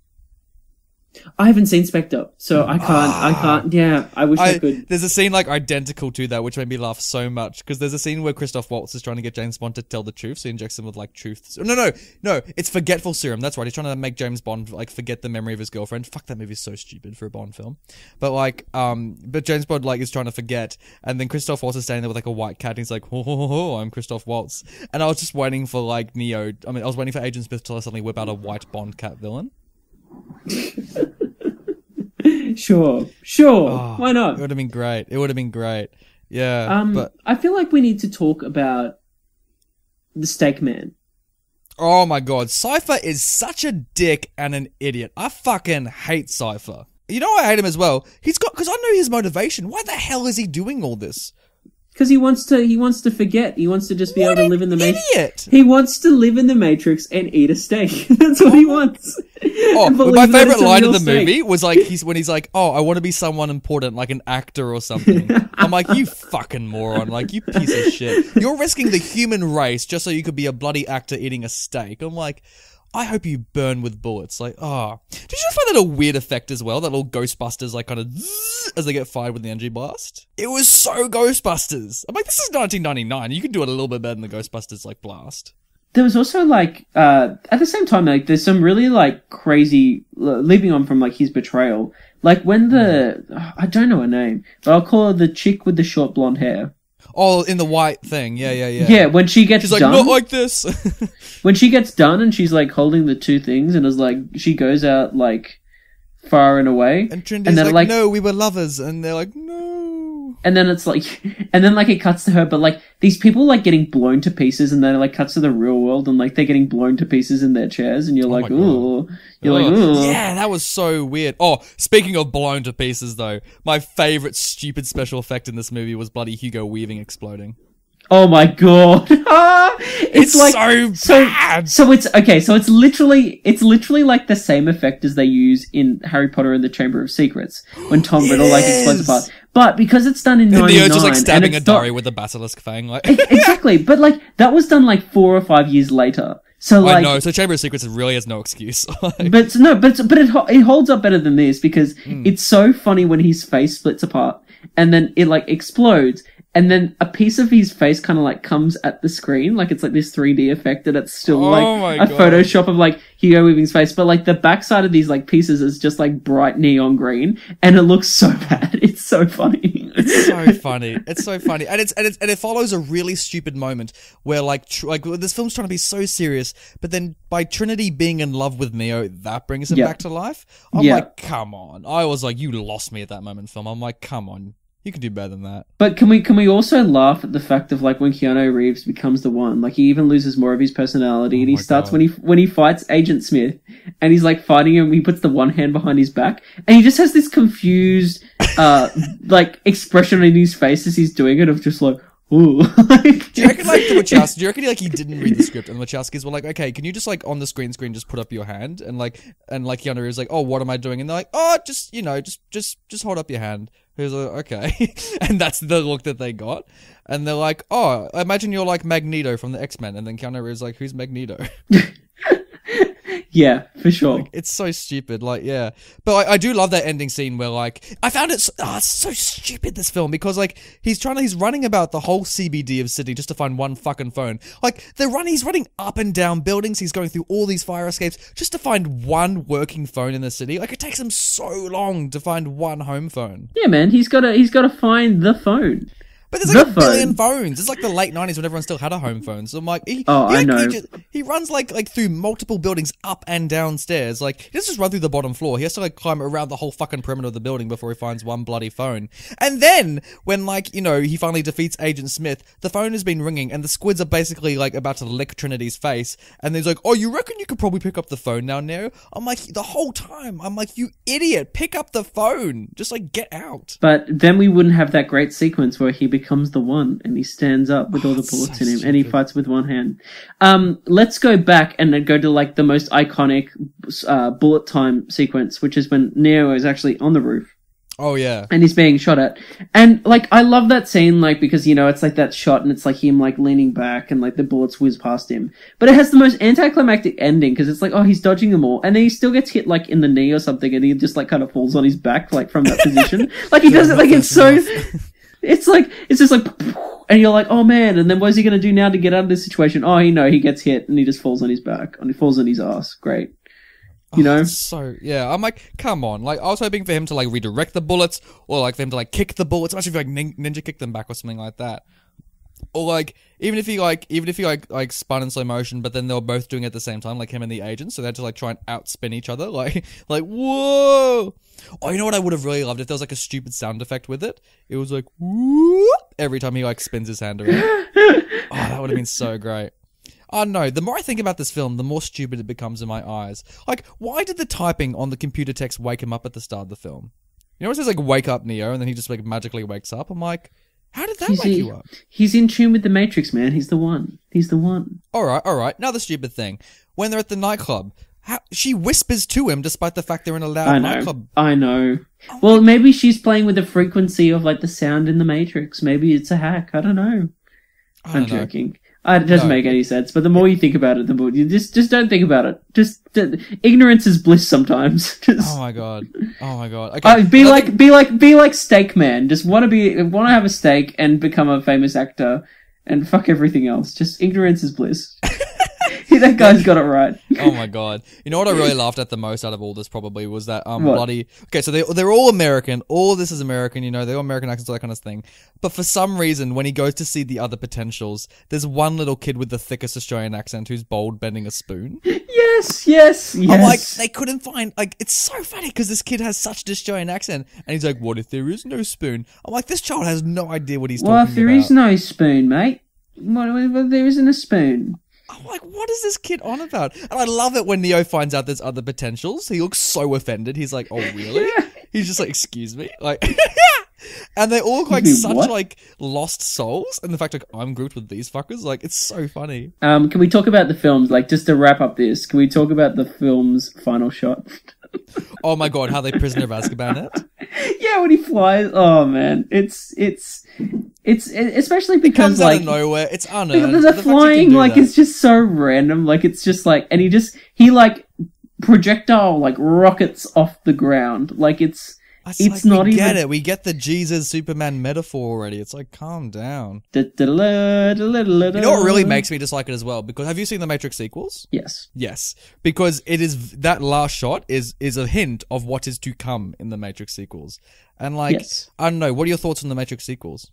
I haven't seen Spectre, so I can't, yeah, I wish I could. There's a scene, like, identical to that, which made me laugh so much, because there's a scene where Christoph Waltz is trying to get James Bond to tell the truth, so he injects him with, like, truth... No, it's forgetful serum, that's right, he's trying to make James Bond, like, forget the memory of his girlfriend. Fuck, that movie's so stupid for a Bond film. But, like, but James Bond, like, is trying to forget, and then Christoph Waltz is standing there with, like, a white cat, and he's like, ho, I'm Christoph Waltz. And I was just waiting for, like, I was waiting for Agent Smith to suddenly whip out a white Bond cat villain. Sure. Why not? It would have been great. Yeah. But I feel like we need to talk about the Steak Man. oh my god, Cypher is such a dick and an idiot. I fucking hate Cypher. You know why I hate him as well? Because I know his motivation. Why the hell is he doing all this? Because he wants to forget. He wants to just be able to live in the Matrix. Idiot! He wants to live in the Matrix and eat a steak. That's what he wants. My favorite line of the movie was like when he's like, "Oh, I want to be someone important, like an actor or something." I'm like, "You fucking moron! Like, you piece of shit! You're risking the human race just so you could be a bloody actor eating a steak." I'm like, I hope you burn with bullets. Like, oh. Did you just find that a weird effect as well? That little Ghostbusters, like, kind of zzz as they get fired with the energy blast? It was so Ghostbusters. I'm like, this is 1999. You can do it a little bit better than the Ghostbusters, like, blast. There was also, like, at the same time, like, there's some really, like, crazy, leaping on from, like, his betrayal. Like, when I don't know her name, but I'll call her the chick with the short blonde hair. Oh, in the white thing. Yeah. Yeah, when she gets done. She's like, not like this. When she gets done and she's, like, holding the two things and is, like, she goes out, like, far and away. And Trinity's like, no, we were lovers. And they're like, no. And then it's like, and then, like, it cuts to her, but, like, these people, like, getting blown to pieces, and then it, like, cuts to the real world, and, like, they're getting blown to pieces in their chairs, and you're like, ooh. You're like, ooh. Yeah, that was so weird. Oh, speaking of blown to pieces, though, my favorite stupid special effect in this movie was bloody Hugo Weaving exploding. Oh my god. It's like so bad. So it's okay, so it's literally like the same effect as they use in Harry Potter and the Chamber of Secrets when Tom Riddle like explodes apart. But because it's done in 99 and Neo's just like stabbing a Dory with a basilisk fang, like exactly. But like that was done like 4 or 5 years later. So like, I know. So Chamber of Secrets really has no excuse. but it holds up better than this because it's so funny when his face splits apart and then it like explodes. And then a piece of his face kind of like comes at the screen, like it's like this 3D effect, and it's still like a Photoshop of like Hugo Weaving's face, but like the backside of these like pieces is just like bright neon green, and it looks so bad. It's so funny. It's so funny. It's so funny, and it follows a really stupid moment where this film's trying to be so serious, but then by Trinity being in love with Neo, that brings him back to life. I'm like, come on. I was like, you lost me at that moment in film. I'm like, come on. You can do better than that. But can we also laugh at the fact of like when Keanu Reeves becomes the one, like he even loses more of his personality, and he starts when he fights Agent Smith, and he's like fighting him. He puts the one hand behind his back, and he just has this confused like expression in his face as he's doing it of just like, ooh. Do you reckon like the Wachowski? Do you reckon he didn't read the script and the Wachowskis were like, okay, can you just like on the screen just put up your hand and Keanu Reeves like, oh, what am I doing? And they're like, oh, just just hold up your hand. He was like, okay, and that's the look that they got, and they're like, oh, imagine you're like Magneto from the X-Men, and then Keanu Reeves like, who's Magneto? Yeah, for sure. Like, it's so stupid, like, yeah. But I do love that ending scene where, like, I found it's so stupid, this film, because, like, he's running about the whole CBD of Sydney just to find one fucking phone. Like, he's running up and down buildings, he's going through all these fire escapes just to find one working phone in the city. Like, it takes him so long to find one home phone. Yeah, man, he's gotta find the phone. But there's like a billion phones. It's like the late 90s when everyone still had a home phone. So I'm like, I know. He runs like through multiple buildings up and down stairs. Like, he doesn't just run through the bottom floor. He has to like climb around the whole fucking perimeter of the building before he finds one bloody phone. And then when like, he finally defeats Agent Smith, the phone has been ringing and the squids are basically like about to lick Trinity's face. And he's like, oh, you reckon you could probably pick up the phone now, Neo? I'm like, the whole time, I'm like, you idiot, pick up the phone. Just like get out. But then we wouldn't have that great sequence where he becomes the one and he stands up with all the bullets in him and he fights with one hand. Let's go back and then go to like the most iconic bullet time sequence, which is when Neo is actually on the roof. Oh yeah. And he's being shot at. And like I love that scene, like, because it's like that shot and it's like him like leaning back and like the bullets whiz past him. But it has the most anticlimactic ending because it's like, oh, he's dodging them all, and then he still gets hit like in the knee or something, and he just like kind of falls on his back like from that position. Like he does it like it's so it's just like, and you're like, oh man, and then what is he going to do now to get out of this situation? Oh, he gets hit and he just falls on his back and he falls on his ass. Great. So, yeah, I'm like, come on. Like, I was hoping for him to like redirect the bullets or like for him to like kick the bullets. Imagine if he like ninja kicked them back or something like that. Or like, even if he spun in slow motion, but then they were both doing it at the same time, like him and the agent, so they had to like try and outspin each other, like whoa! Oh, you know what I would have really loved if there was like a stupid sound effect with it? It was like whoop every time he like spins his hand around. Oh, that would have been so great. Oh no, the more I think about this film, the more stupid it becomes in my eyes. Like, why did the typing on the computer text wake him up at the start of the film? You know, it says like wake up Neo, and then he just like magically wakes up. I'm like, how did that wake you up? He's in tune with the Matrix, man. He's the one. He's the one. Alright. Another stupid thing. When they're at the nightclub, she whispers to him despite the fact they're in a loud nightclub. I know. Well, maybe she's playing with the frequency of like the sound in the Matrix. Maybe it's a hack. I don't know. I'm joking. It doesn't make any sense. But the more you think about it, the more you just don't think about it. Ignorance is bliss sometimes. Oh my god. Okay. Be like Steak Man. Just want to have a steak and become a famous actor and fuck everything else. Just ignorance is bliss. That guy's got it right. Oh my god. You know what I really laughed at the most out of all this probably was that bloody... Okay, so they're all American. All of this is American, they're all American accents, all that kind of thing. But for some reason, when he goes to see the other potentials, there's one little kid with the thickest Australian accent who's bold bending a spoon. Yes. I'm like, they couldn't find... Like, it's so funny because this kid has such an Australian accent. And he's like, what if there is no spoon? I'm like, this child has no idea what he's talking about. Well, if there is no spoon, mate. Well, there isn't a spoon. I'm like, what is this kid on about? And I love it when Neo finds out there's other potentials. He looks so offended. He's like, oh, really? He's just like, excuse me? Like, and they all look like such like lost souls. And the fact like, I'm grouped with these fuckers. Like, it's so funny. Can we talk about the films? Like, just to wrap up this, can we talk about the film's final shot? Oh my god, how they Prisoner of Azkaban it? Yeah, when he flies. Oh man, it's especially because it comes out of nowhere. It's unearned. The flying, like, it's just so random. Like, it's just like, and he like projectile like rockets off the ground. Like, it's It's not we even... get it. We get the Jesus Superman metaphor already. It's like, calm down. You know what really makes me dislike it as well? Because have you seen the Matrix sequels? Yes. Yes. Because it is, that last shot is a hint of what is to come in the Matrix sequels. And like, Yes. I don't know, what are your thoughts on the Matrix sequels?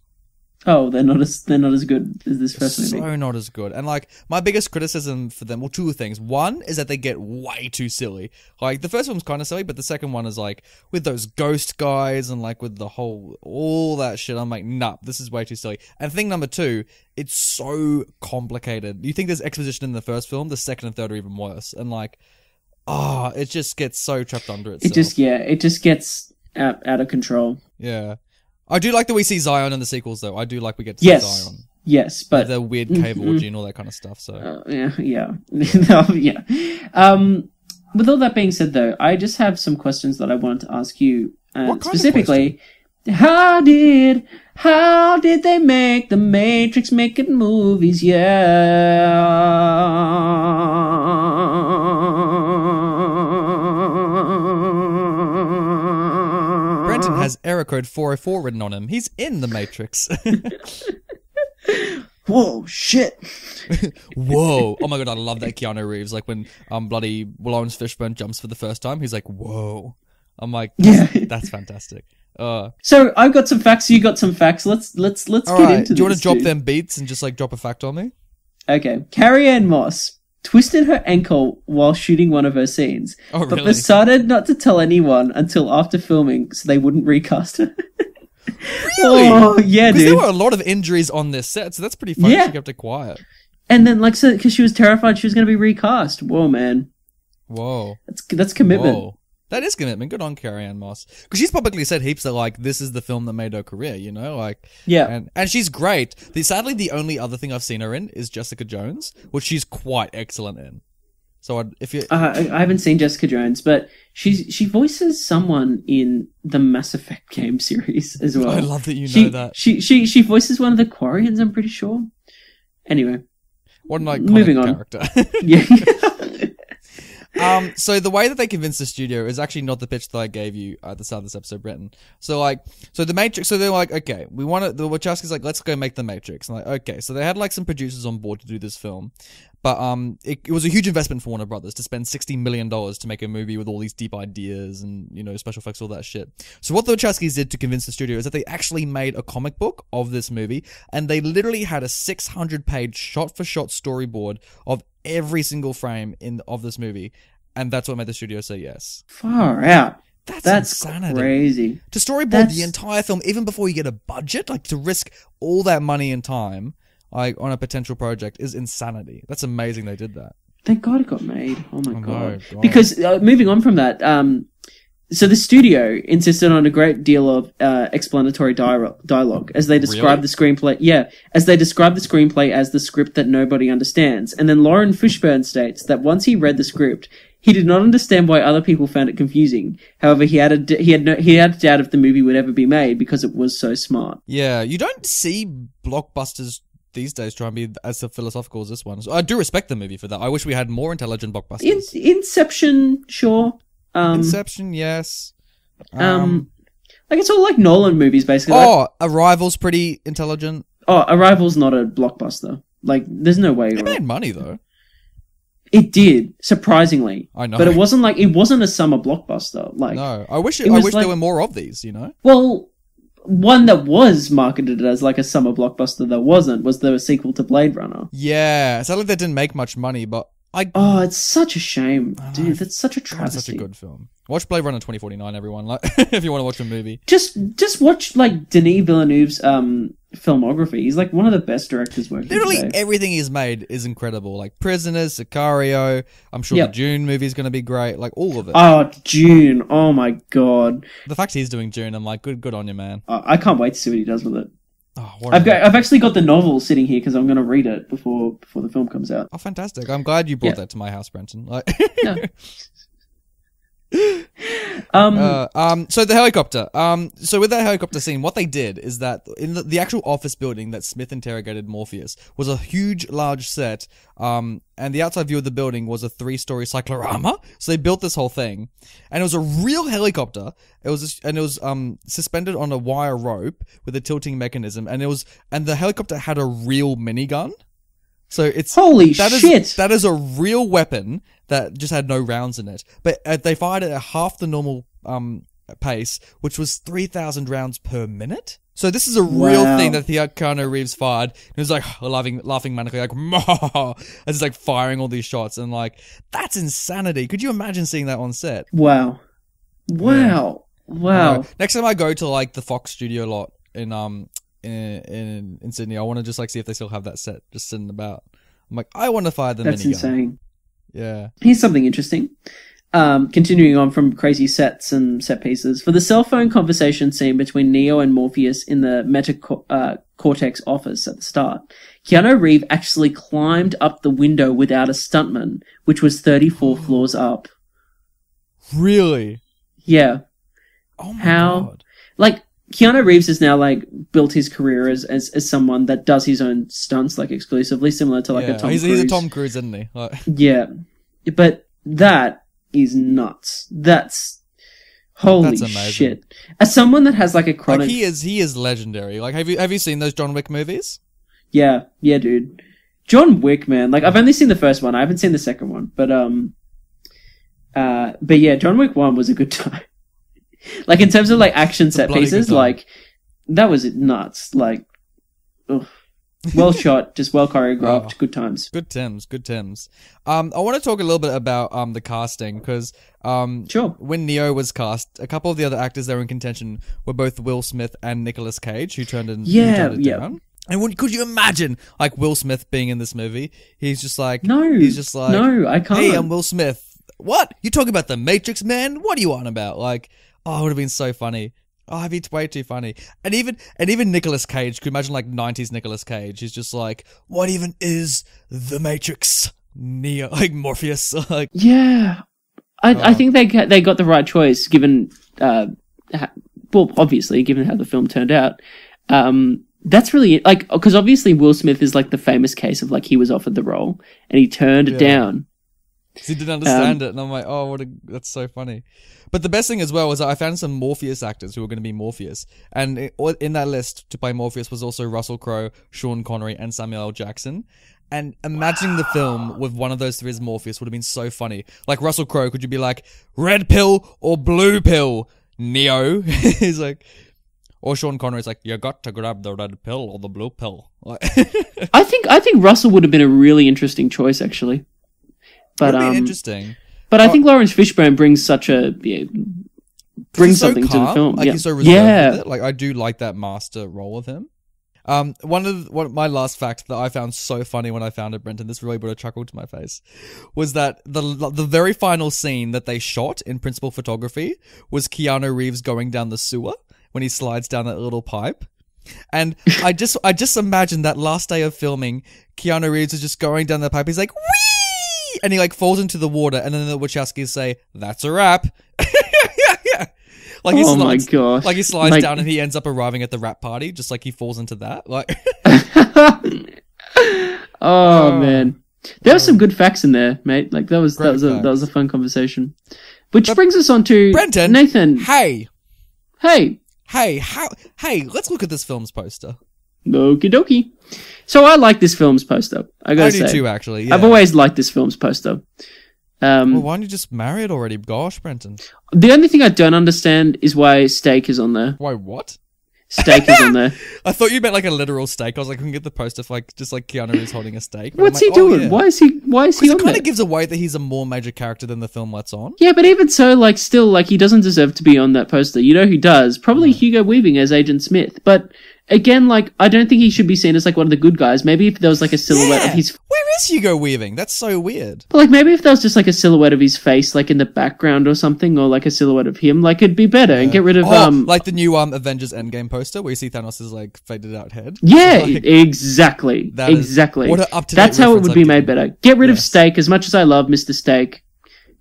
Oh, they're not as good as this first movie. So not as good. And like, my biggest criticism for them, well, two things. One is that they get way too silly. Like, the first one's kind of silly, but the second one is like, with those ghost guys and like with the whole, all that shit, I'm like, nah, this is way too silly. And thing number two, it's so complicated. You think there's exposition in the first film, the second and third are even worse. And like, it just gets so trapped under itself. It just gets out of control. Yeah. I do like that we see Zion in the sequels, though. I do like we get to see Zion. Yes, but... The weird cave orgy and all that kind of stuff, so... Yeah. With all that being said, though, I just have some questions that I wanted to ask you. Specifically, how did they make the Matrix making movies? Has error code 404 written on him. He's in the Matrix. Whoa, shit. Whoa. Oh my god, I love that Keanu Reeves. Like when bloody Lawrence Fishburne jumps for the first time, he's like, whoa. I'm like, that's fantastic. So I've got some facts, you got some facts. Let's get into this. Do you want to drop them beats and just like drop a fact on me? Okay. Carrie-Anne Moss twisted her ankle while shooting one of her scenes, but decided not to tell anyone until after filming so they wouldn't recast her. Really? Oh, yeah, dude. Because there were a lot of injuries on this set, so that's pretty funny. She kept it quiet. And then, like, so because she was terrified she was going to be recast. Whoa, man. Whoa. That's commitment. Whoa. That is commitment. Good on Carrie-Anne Moss. Because she's publicly said heaps that, like, this is the film that made her career, you know? Like, yeah. And she's great. Sadly, the only other thing I've seen her in is Jessica Jones, which she's quite excellent in. So if you... I haven't seen Jessica Jones, but she voices someone in the Mass Effect game series as well. I love that you know that. She voices one of the Quarians, I'm pretty sure. Anyway. What an iconic moving on. character. Yeah. So the way that they convinced the studio is actually not the pitch that I gave you at the start of this episode, Brenton. So the Matrix, so they're like, okay, the Wachowski's like, let's go make the Matrix. And like, okay, so they had like some producers on board to do this film. But it was a huge investment for Warner Brothers to spend $60 million to make a movie with all these deep ideas and, you know, special effects, all that shit. So what the Wachowskis did to convince the studio is that they actually made a comic book of this movie, and they literally had a 600-page shot-for-shot storyboard of every single frame of this movie, and that's what made the studio say yes. Far out. That's insanity. Crazy. To storyboard the entire film, even before you get a budget, like to risk all that money and time... on a potential project is insanity. That's amazing they did that. Thank God it got made. Oh my God. God. Because moving on from that, so the studio insisted on a great deal of explanatory dialogue as they describe the screenplay. Yeah, as they describe the screenplay as the script that nobody understands. And then Lauren Fishburne states that once he read the script, he did not understand why other people found it confusing. However, he had a doubt if the movie would ever be made because it was so smart. Yeah, you don't see blockbusters these days try and be as philosophical as this one. So I do respect the movie for that. I wish we had more intelligent blockbusters. Inception, sure. Inception, yes. Like it's all like Nolan movies, basically. Arrival's pretty intelligent. Arrival's not a blockbuster. Like, there's no way. It made money though. It did, surprisingly. I know, but it wasn't a summer blockbuster. Like, no, I wish there were more of these. You know. Well. One that was marketed as like a summer blockbuster that was the sequel to Blade Runner. Yeah, sadly that didn't make much money, but it's such a shame, dude. That's such a travesty. That's such a good film. Watch Blade Runner 2049, everyone. Like, if you want to watch a movie, just watch like Denis Villeneuve's filmography. He's like one of the best directors working. Literally today. everything he's made is incredible. Like Prisoners, Sicario. I'm sure the Dune movie is going to be great. Like all of it. Oh, Dune! Oh my God! The fact he's doing Dune, I'm like, good on you, man. I can't wait to see what he does with it. Oh, I've actually got the novel sitting here because I'm going to read it before the film comes out. Oh, fantastic! I'm glad you brought that to my house, Brenton. Like, no. So the helicopter. So with that helicopter scene, what they did is that in the actual office building that Smith interrogated Morpheus was a huge, large set. And the outside view of the building was a 3-story cyclorama. So they built this whole thing, and it was a real helicopter. It was suspended on a wire rope with a tilting mechanism, and the helicopter had a real minigun. So it's holy shit. That is a real weapon that just had no rounds in it. But they fired it at half the normal pace, which was 3,000 rounds per minute. So this is a real thing that Keanu Reeves fired. He was like laughing manically, like as he's like firing all these shots, and like that's insanity. Could you imagine seeing that on set? Wow. Next time I go to like the Fox Studio lot in Sydney, I want to just like see if they still have that set just sitting about. I'm like, I want to fire the minigun. That's insane. Yeah. Here's something interesting. Continuing on from crazy sets and set pieces. For the cell phone conversation scene between Neo and Morpheus in the Cortex office at the start, Keanu Reeves actually climbed up the window without a stuntman, which was 34 floors up. Really? Yeah. Oh my God. Like, Keanu Reeves has now like built his career as someone that does his own stunts like exclusively, similar to like a Tom Cruise. He's a Tom Cruise, isn't he? Like... Yeah, but that is nuts. That's holy shit. As someone that has like a chronic, like he is legendary. Like, have you seen those John Wick movies? Yeah, dude. John Wick, man. Like, I've only seen the first one. I haven't seen the second one, but yeah, John Wick 1 was a good time. Like, in terms of, like, action set pieces, like, that was nuts. Like, ugh. Well shot, just well choreographed, good times. Good Tims. I want to talk a little bit about the casting, because sure. When Neo was cast, a couple of the other actors that were in contention were both Will Smith and Nicolas Cage, who turned it down. And could you imagine, like, Will Smith being in this movie? He's just like, no, I can't. Hey, I'm Will Smith. What? You talking about the Matrix, man? What are you on about? Like, oh, it would have been so funny. Oh, it'd be way too funny. And even Nicolas Cage, could you imagine like 90s Nicolas Cage? He's just like, what even is the Matrix? Neo, like Morpheus, like. Yeah. I think they got the right choice given, obviously, given how the film turned out. That's really, like, because obviously Will Smith is like the famous case of like he was offered the role and he turned it down. Because he didn't understand it, and I'm like, oh, that's so funny. But the best thing as well was that I found some Morpheus actors who were going to be Morpheus. And in that list to play Morpheus was also Russell Crowe, Sean Connery, and Samuel L. Jackson. And imagining the film with one of those three as Morpheus would have been so funny. Like Russell Crowe, could you be like, red pill or blue pill, Neo? He's like... Or Sean Connery's like, you got to grab the red pill or the blue pill. Like I think Russell would have been a really interesting choice, actually. But interesting. But I think Lawrence Fishburne brings something to the film. Like, he's so reserved with it. Like, I do like that master role of him. One of my last fact that I found so funny when I found it, Brenton, this really brought a chuckle to my face, was that the very final scene that they shot in principal photography was Keanu Reeves going down the sewer when he slides down that little pipe. And I just imagine that last day of filming, Keanu Reeves is just going down the pipe. He's like, whee! And he like falls into the water, and then the Wachowskis say, "That's a wrap." Like my gosh! Like he slides down, and he ends up arriving at the rap party, just like he falls into that. Like, oh man, there were some good facts in there, mate. Like that was a fun conversation. Which brings us on to Brenton. Nathan. Hey, let's look at this film's poster. Okie dokie. So I like this film's poster. I do too, actually. Yeah. I've always liked this film's poster. Well, why don't you just marry it already? Gosh, Brenton. The only thing I don't understand is why steak is on there. Why what? Steak is on there. I thought you meant like a literal steak. I was like, I can get the poster for like just like Keanu Reeves holding a steak. What's he doing? Yeah. Why is he on there? It kind of gives away that he's a more major character than the film lets on. Yeah, but even so, like, still, like, he doesn't deserve to be on that poster. You know who does? Probably Hugo Weaving as Agent Smith. But again, like, I don't think he should be seen as like one of the good guys. Maybe if there was like a silhouette of his. Where is Hugo Weaving? That's so weird. But like, maybe if there was just like a silhouette of his face, like in the background or something, or like a silhouette of him, like it'd be better and get rid of like the new Avengers Endgame poster where you see Thanos' like faded out head. Yeah, like, exactly. Exactly. What an up-to-date That's how it would be made better. better. Get rid of Steak. As much as I love Mr. Steak,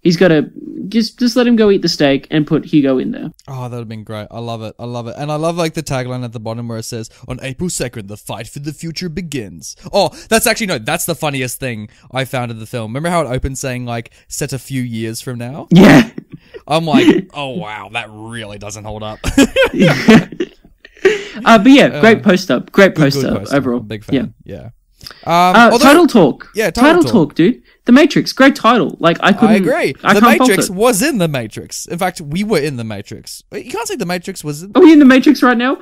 He's got to just let him go eat the steak and put Hugo in there. Oh, that would have been great. I love it. And I love like the tagline at the bottom where it says, "On April 2nd, the fight for the future begins." Oh, that's actually, no, that's the funniest thing I found in the film. Remember how it opens saying like, "Set a few years from now"? Yeah. I'm like, oh wow, that really doesn't hold up. But yeah, great poster. Great poster overall. I'm a big fan. Yeah. Title talk. Yeah, title talk, dude. The Matrix, great title. Like I agree. The Matrix was in the Matrix. In fact, we were in the Matrix. You can't say the Matrix was in. Are we in the Matrix right now?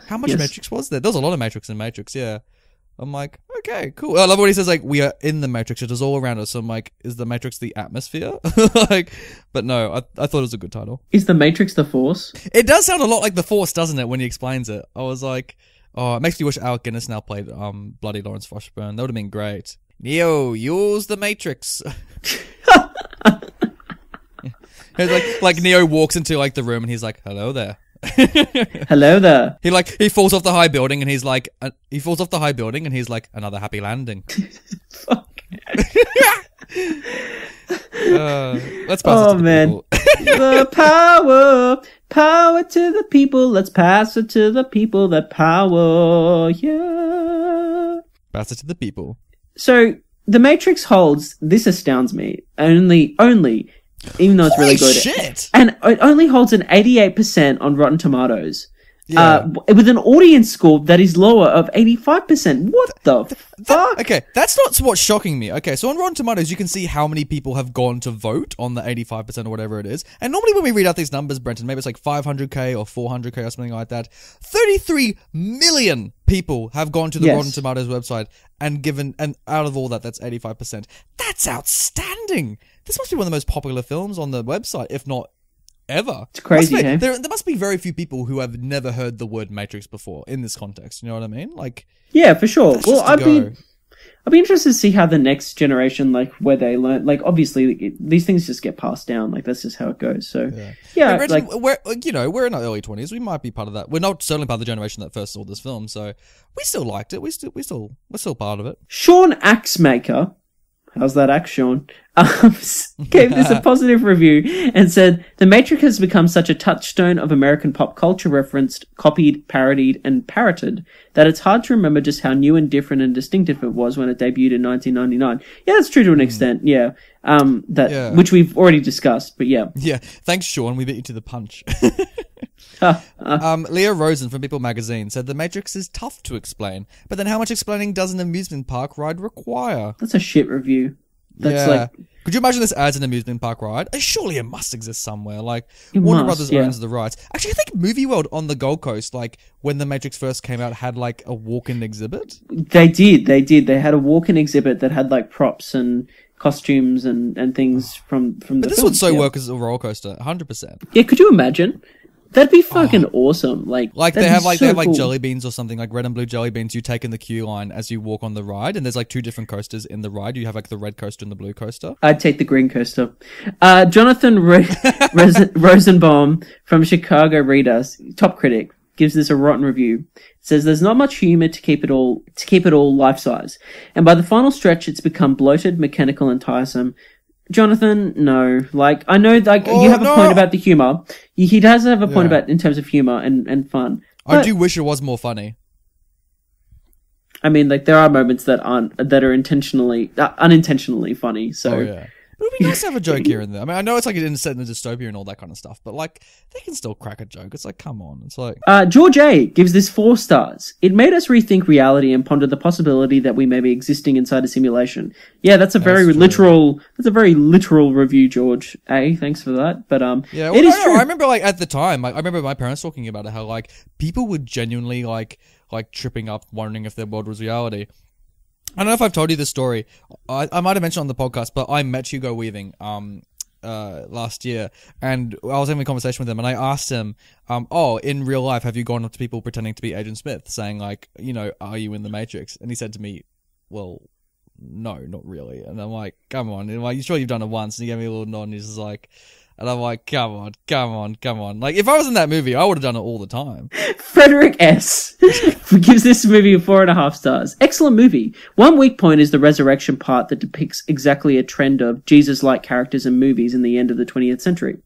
How much Matrix was there? There was a lot of Matrix in Matrix. Yeah. I'm like, okay, cool. I love what he says. Like, we are in the Matrix. It is all around us. So I'm like, is the Matrix the atmosphere? Like, but no, I thought it was a good title. Is the Matrix the Force? It does sound a lot like the Force, doesn't it? When he explains it, I was like, oh, it makes me wish Alec Guinness now played bloody Lawrence Fishburne. That would have been great. Neo, use the Matrix. like Neo walks into like the room and he's like, "Hello there." Hello there. He falls off the high building and he's like, "Another happy landing." Fuck. Let's pass it to the people. The power to the people. Let's pass it to the people. That power, yeah. Pass it to the people. So the Matrix holds. This astounds me. Only, even though it's really good. Shit! And it only holds an 88% on Rotten Tomatoes. Yeah. With an audience score that is lower of 85%. What the fuck? Okay, that's not what's shocking me. Okay, so on Rotten Tomatoes, you can see how many people have gone to vote on the 85% or whatever it is. And normally when we read out these numbers, Brenton, maybe it's like 500k or 400k or something like that. 33 million people have gone to the Rotten Tomatoes website and out of all that, that's 85%. That's outstanding. This must be one of the most popular films on the website, if not ever. It's crazy, hey? There must be very few people who have never heard the word Matrix before in this context. You know what I mean? Like, yeah, for sure. Well, I'd be interested to see how the next generation, like, where they learn. Like, obviously, these things just get passed down. Like, that's just how it goes. So, yeah, like, we're in our early 20s. We might be part of that. We're not certainly part of the generation that first saw this film. So, we still liked it. We're still part of it. Sean Axemaker. How's that axe, Sean? Gave this a positive review and said, "The Matrix has become such a touchstone of American pop culture, referenced, copied, parodied, and parroted, that it's hard to remember just how new and different and distinctive it was when it debuted in 1999. Yeah, that's true to an extent, yeah. Which we've already discussed, but yeah. Yeah, thanks, Sean. We beat you to the punch. Leah Rosen from People Magazine said The Matrix is tough to explain, but then how much explaining does an amusement park ride require? That's a shit review. That's like... Could you imagine this as an amusement park ride? Surely it must exist somewhere. Like, Warner Brothers owns the rights. Actually, I think Movie World on the Gold Coast, like, when The Matrix first came out, had, like, a walk-in exhibit. They did. They had a walk-in exhibit that had, like, props and costumes and things from the But this would so work as a roller coaster, 100%. Yeah, could you imagine? That'd be fucking awesome. Like they have cool. Jelly beans or something, like red and blue jelly beans you take in the queue line as you walk on the ride, and there's like two different coasters in the ride. You have like the red coaster and the blue coaster. I'd take the green coaster. Jonathan Rosenbaum from Chicago Readers, top critic, gives this a rotten review. It says there's not much humor to keep it all life size, and by the final stretch it's become bloated, mechanical, and tiresome. Jonathan, no. Like, I know, like, you have a point about the humor. He does have a point about, in terms of humor and fun. I do wish it was more funny. I mean, like, there are moments that are unintentionally funny, so. Oh, yeah. It would be nice to have a joke here and there. I mean, I know it's like it's set in a dystopia and all that kind of stuff, but like, they can still crack a joke. It's like, come on. It's like... George A. gives this 4 stars. It made us rethink reality and ponder the possibility that we may be existing inside a simulation. Yeah, that's a very literal review, George A. Thanks for that. But, yeah, well, it is true. I remember, like, at the time, like, I remember my parents talking about it, how, like, people were genuinely, like tripping up, wondering if their world was reality. I don't know if I've told you this story. I might have mentioned on the podcast, but I met Hugo Weaving last year, and I was having a conversation with him, and I asked him, in real life, have you gone up to people pretending to be Agent Smith, saying like, are you in the Matrix? And he said to me, well, no, not really. And I'm like, come on. And I'm like, you sure you've done it once? And he gave me a little nod, and he's just like, And I'm like, come on. Like, if I was in that movie, I would have done it all the time. Frederick S. gives this movie 4.5 stars. Excellent movie. One weak point is the resurrection part that depicts exactly a trend of Jesus-like characters in movies in the end of the 20th century.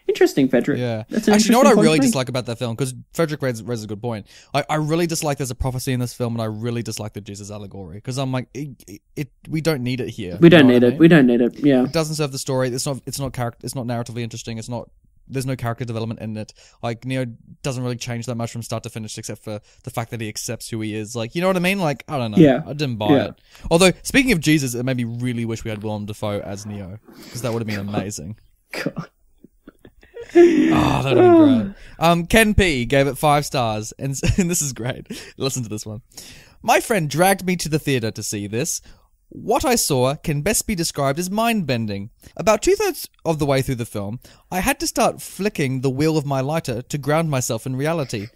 Interesting, Frederick. Yeah. That's an Actually, you know what I interesting really point to make. dislike about that film? Because Frederick raises a good point. I really dislike there's a prophecy in this film, and I really dislike the Jesus allegory. Because I'm like, we don't need it here. We don't You know need what I it. mean? We don't need it. Yeah. It doesn't serve the story. It's not narratively interesting. There's no character development in it. Like, Neo doesn't really change that much from start to finish, except for the fact that he accepts who he is. Like, you know what I mean? Like, I don't know. Yeah. I didn't buy it. Although, speaking of Jesus, it made me really wish we had Willem Dafoe as Neo, because that would have been amazing. God. Oh, that would have been great. Ken P gave it 5 stars, and this is great. Listen to this one. My friend dragged me to the theatre to see this. What I saw can best be described as mind-bending. About 2/3 of the way through the film, I had to start flicking the wheel of my lighter to ground myself in reality.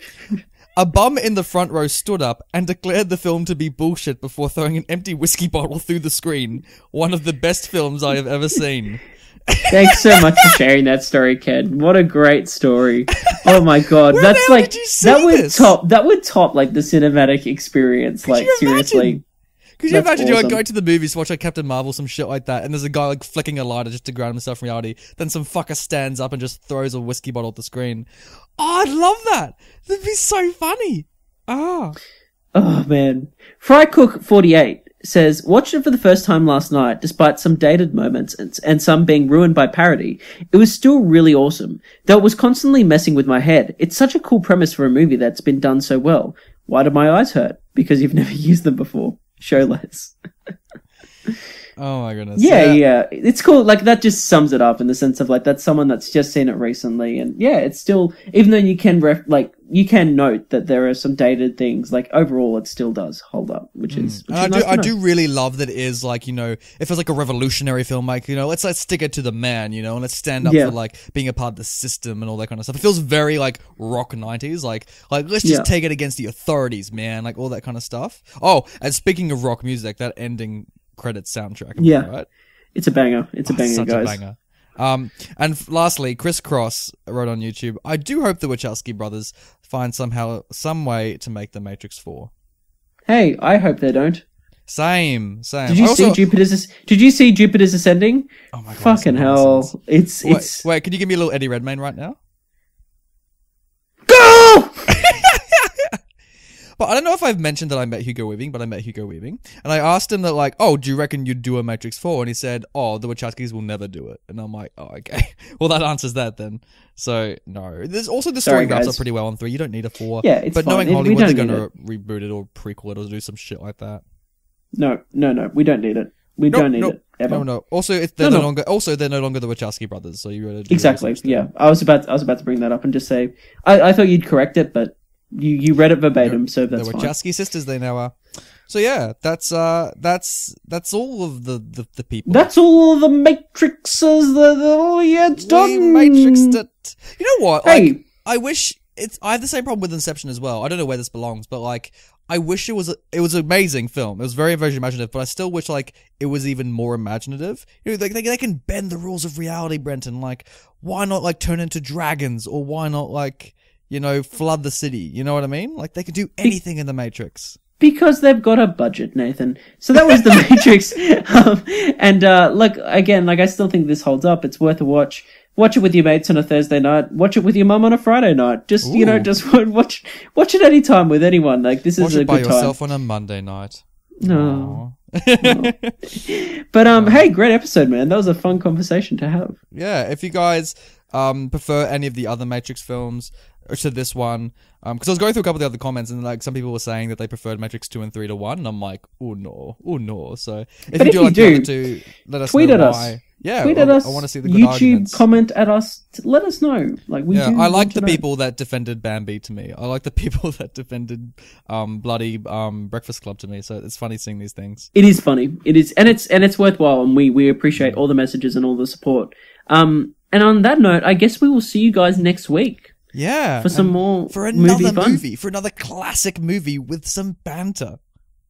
A bum in the front row stood up and declared the film to be bullshit before throwing an empty whiskey bottle through the screen. One of the best films I have ever seen. Thanks so much for sharing that story, Ken. What a great story. Oh my god. Where That's the hell like did you see that would top like the cinematic experience. Like, you seriously. imagine? Could you That's imagine you awesome. going to the movies to watch like Captain Marvel, some shit like that, and there's a guy like flicking a lighter just to ground himself in reality, then some fucker stands up and just throws a whiskey bottle at the screen. Oh, I'd love that. That'd be so funny. Ah. Oh man. Frycook48 says, watched it for the first time last night, despite some dated moments and some being ruined by parody. It was still really awesome, though it was constantly messing with my head. It's such a cool premise for a movie that's been done so well. Why do my eyes hurt? Because you've never used them before. Show less. Oh my goodness. Yeah. It's cool. Like, that just sums it up in the sense of, like, that's someone that's just seen it recently. And yeah, it's still, even though you can you can note that there are some dated things, like, overall it still does hold up, which is nice I to do know. really love that it is like, you know, it feels like a revolutionary filmmaker, you know, let's stick it to the man, you know, and let's stand up for like being a part of the system and all that kind of stuff. It feels very like rock 90s, like let's just take it against the authorities, man, like all that kind of stuff. Oh, and speaking of rock music, that ending credits soundtrack, right? It's a banger. It's a banger, such guys. a banger. And lastly, Chris Cross wrote on YouTube, I do hope the Wachowski brothers find some way to make The Matrix 4. Hey, I hope they don't. Same. Did you see Jupiter's Ascending? Oh my god! Fucking hell! It's. Wait, can you give me a little Eddie Redmayne right now? Go! But I don't know if I've mentioned that I met Hugo Weaving, but I met Hugo Weaving. And I asked him that, like, oh, do you reckon you'd do a Matrix 4? And he said, oh, the Wachowskis will never do it. And I'm like, oh, okay. Well, that answers that then. So, no. There's also the story wraps up pretty well on 3. You don't need a 4. Yeah, it's But fine. knowing Hollywood, they're going to to reboot it or prequel it or do some shit like that. No. We don't need it. We don't need it. Ever. No. Also, they're no longer the Wachowski brothers. So you really exactly. Yeah. I was about to bring that up and just say, I thought you'd correct it, but you read it verbatim, so that's the fine. Wachowski sisters, they now are. So yeah, that's all of the people. That's all the Matrixes. It's done. We Matrixed it. You know what? Hey. Like, I wish I have the same problem with Inception as well. I don't know where this belongs, but like, I wish it was an amazing film. It was very, very imaginative, but I still wish like it was even more imaginative. You know, they can bend the rules of reality, Brenton. Like, why not like turn into dragons, or why not like, you know, flood the city? You know what I mean? Like, they could do anything in the Matrix. Because they've got a budget, Nathan. So that was the Matrix. Look, again, like, I still think this holds up. It's worth a watch. Watch it with your mates on a Thursday night. Watch it with your mum on a Friday night. Just, you know, just watch it any time with anyone. Like, this is a good time. Watch it by yourself on a Monday night. No. But, hey, great episode, man. That was a fun conversation to have. Yeah, if you guys prefer any of the other Matrix films to this one, because I was going through a couple of the other comments, and like some people were saying that they preferred Matrix 2 and 3 to 1, and I'm like, oh no. So if you do like the other two, let us tweet know at why. us. Yeah, tweet at us. I want to see the good YouTube arguments. comment at us. Let us know. Like, I like the people that defended Bambi to me. I like the people that defended bloody Breakfast Club to me. So it's funny seeing these things. It is funny. It is, and it's worthwhile, and we appreciate all the messages and all the support. And on that note, I guess we will see you guys next week. Yeah, for some more for another movie, for another classic movie with some banter.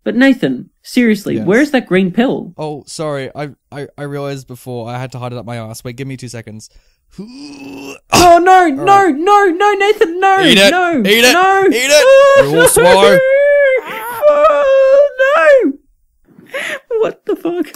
But Nathan, seriously, Yes. where's that green pill? Oh, sorry. I realized before I had to hide it up my ass. Wait, give me 2 seconds. Oh no, no, Nathan, no, Eat it. no, Eat it. no, Eat it. You will swallow. Oh, no. What the fuck?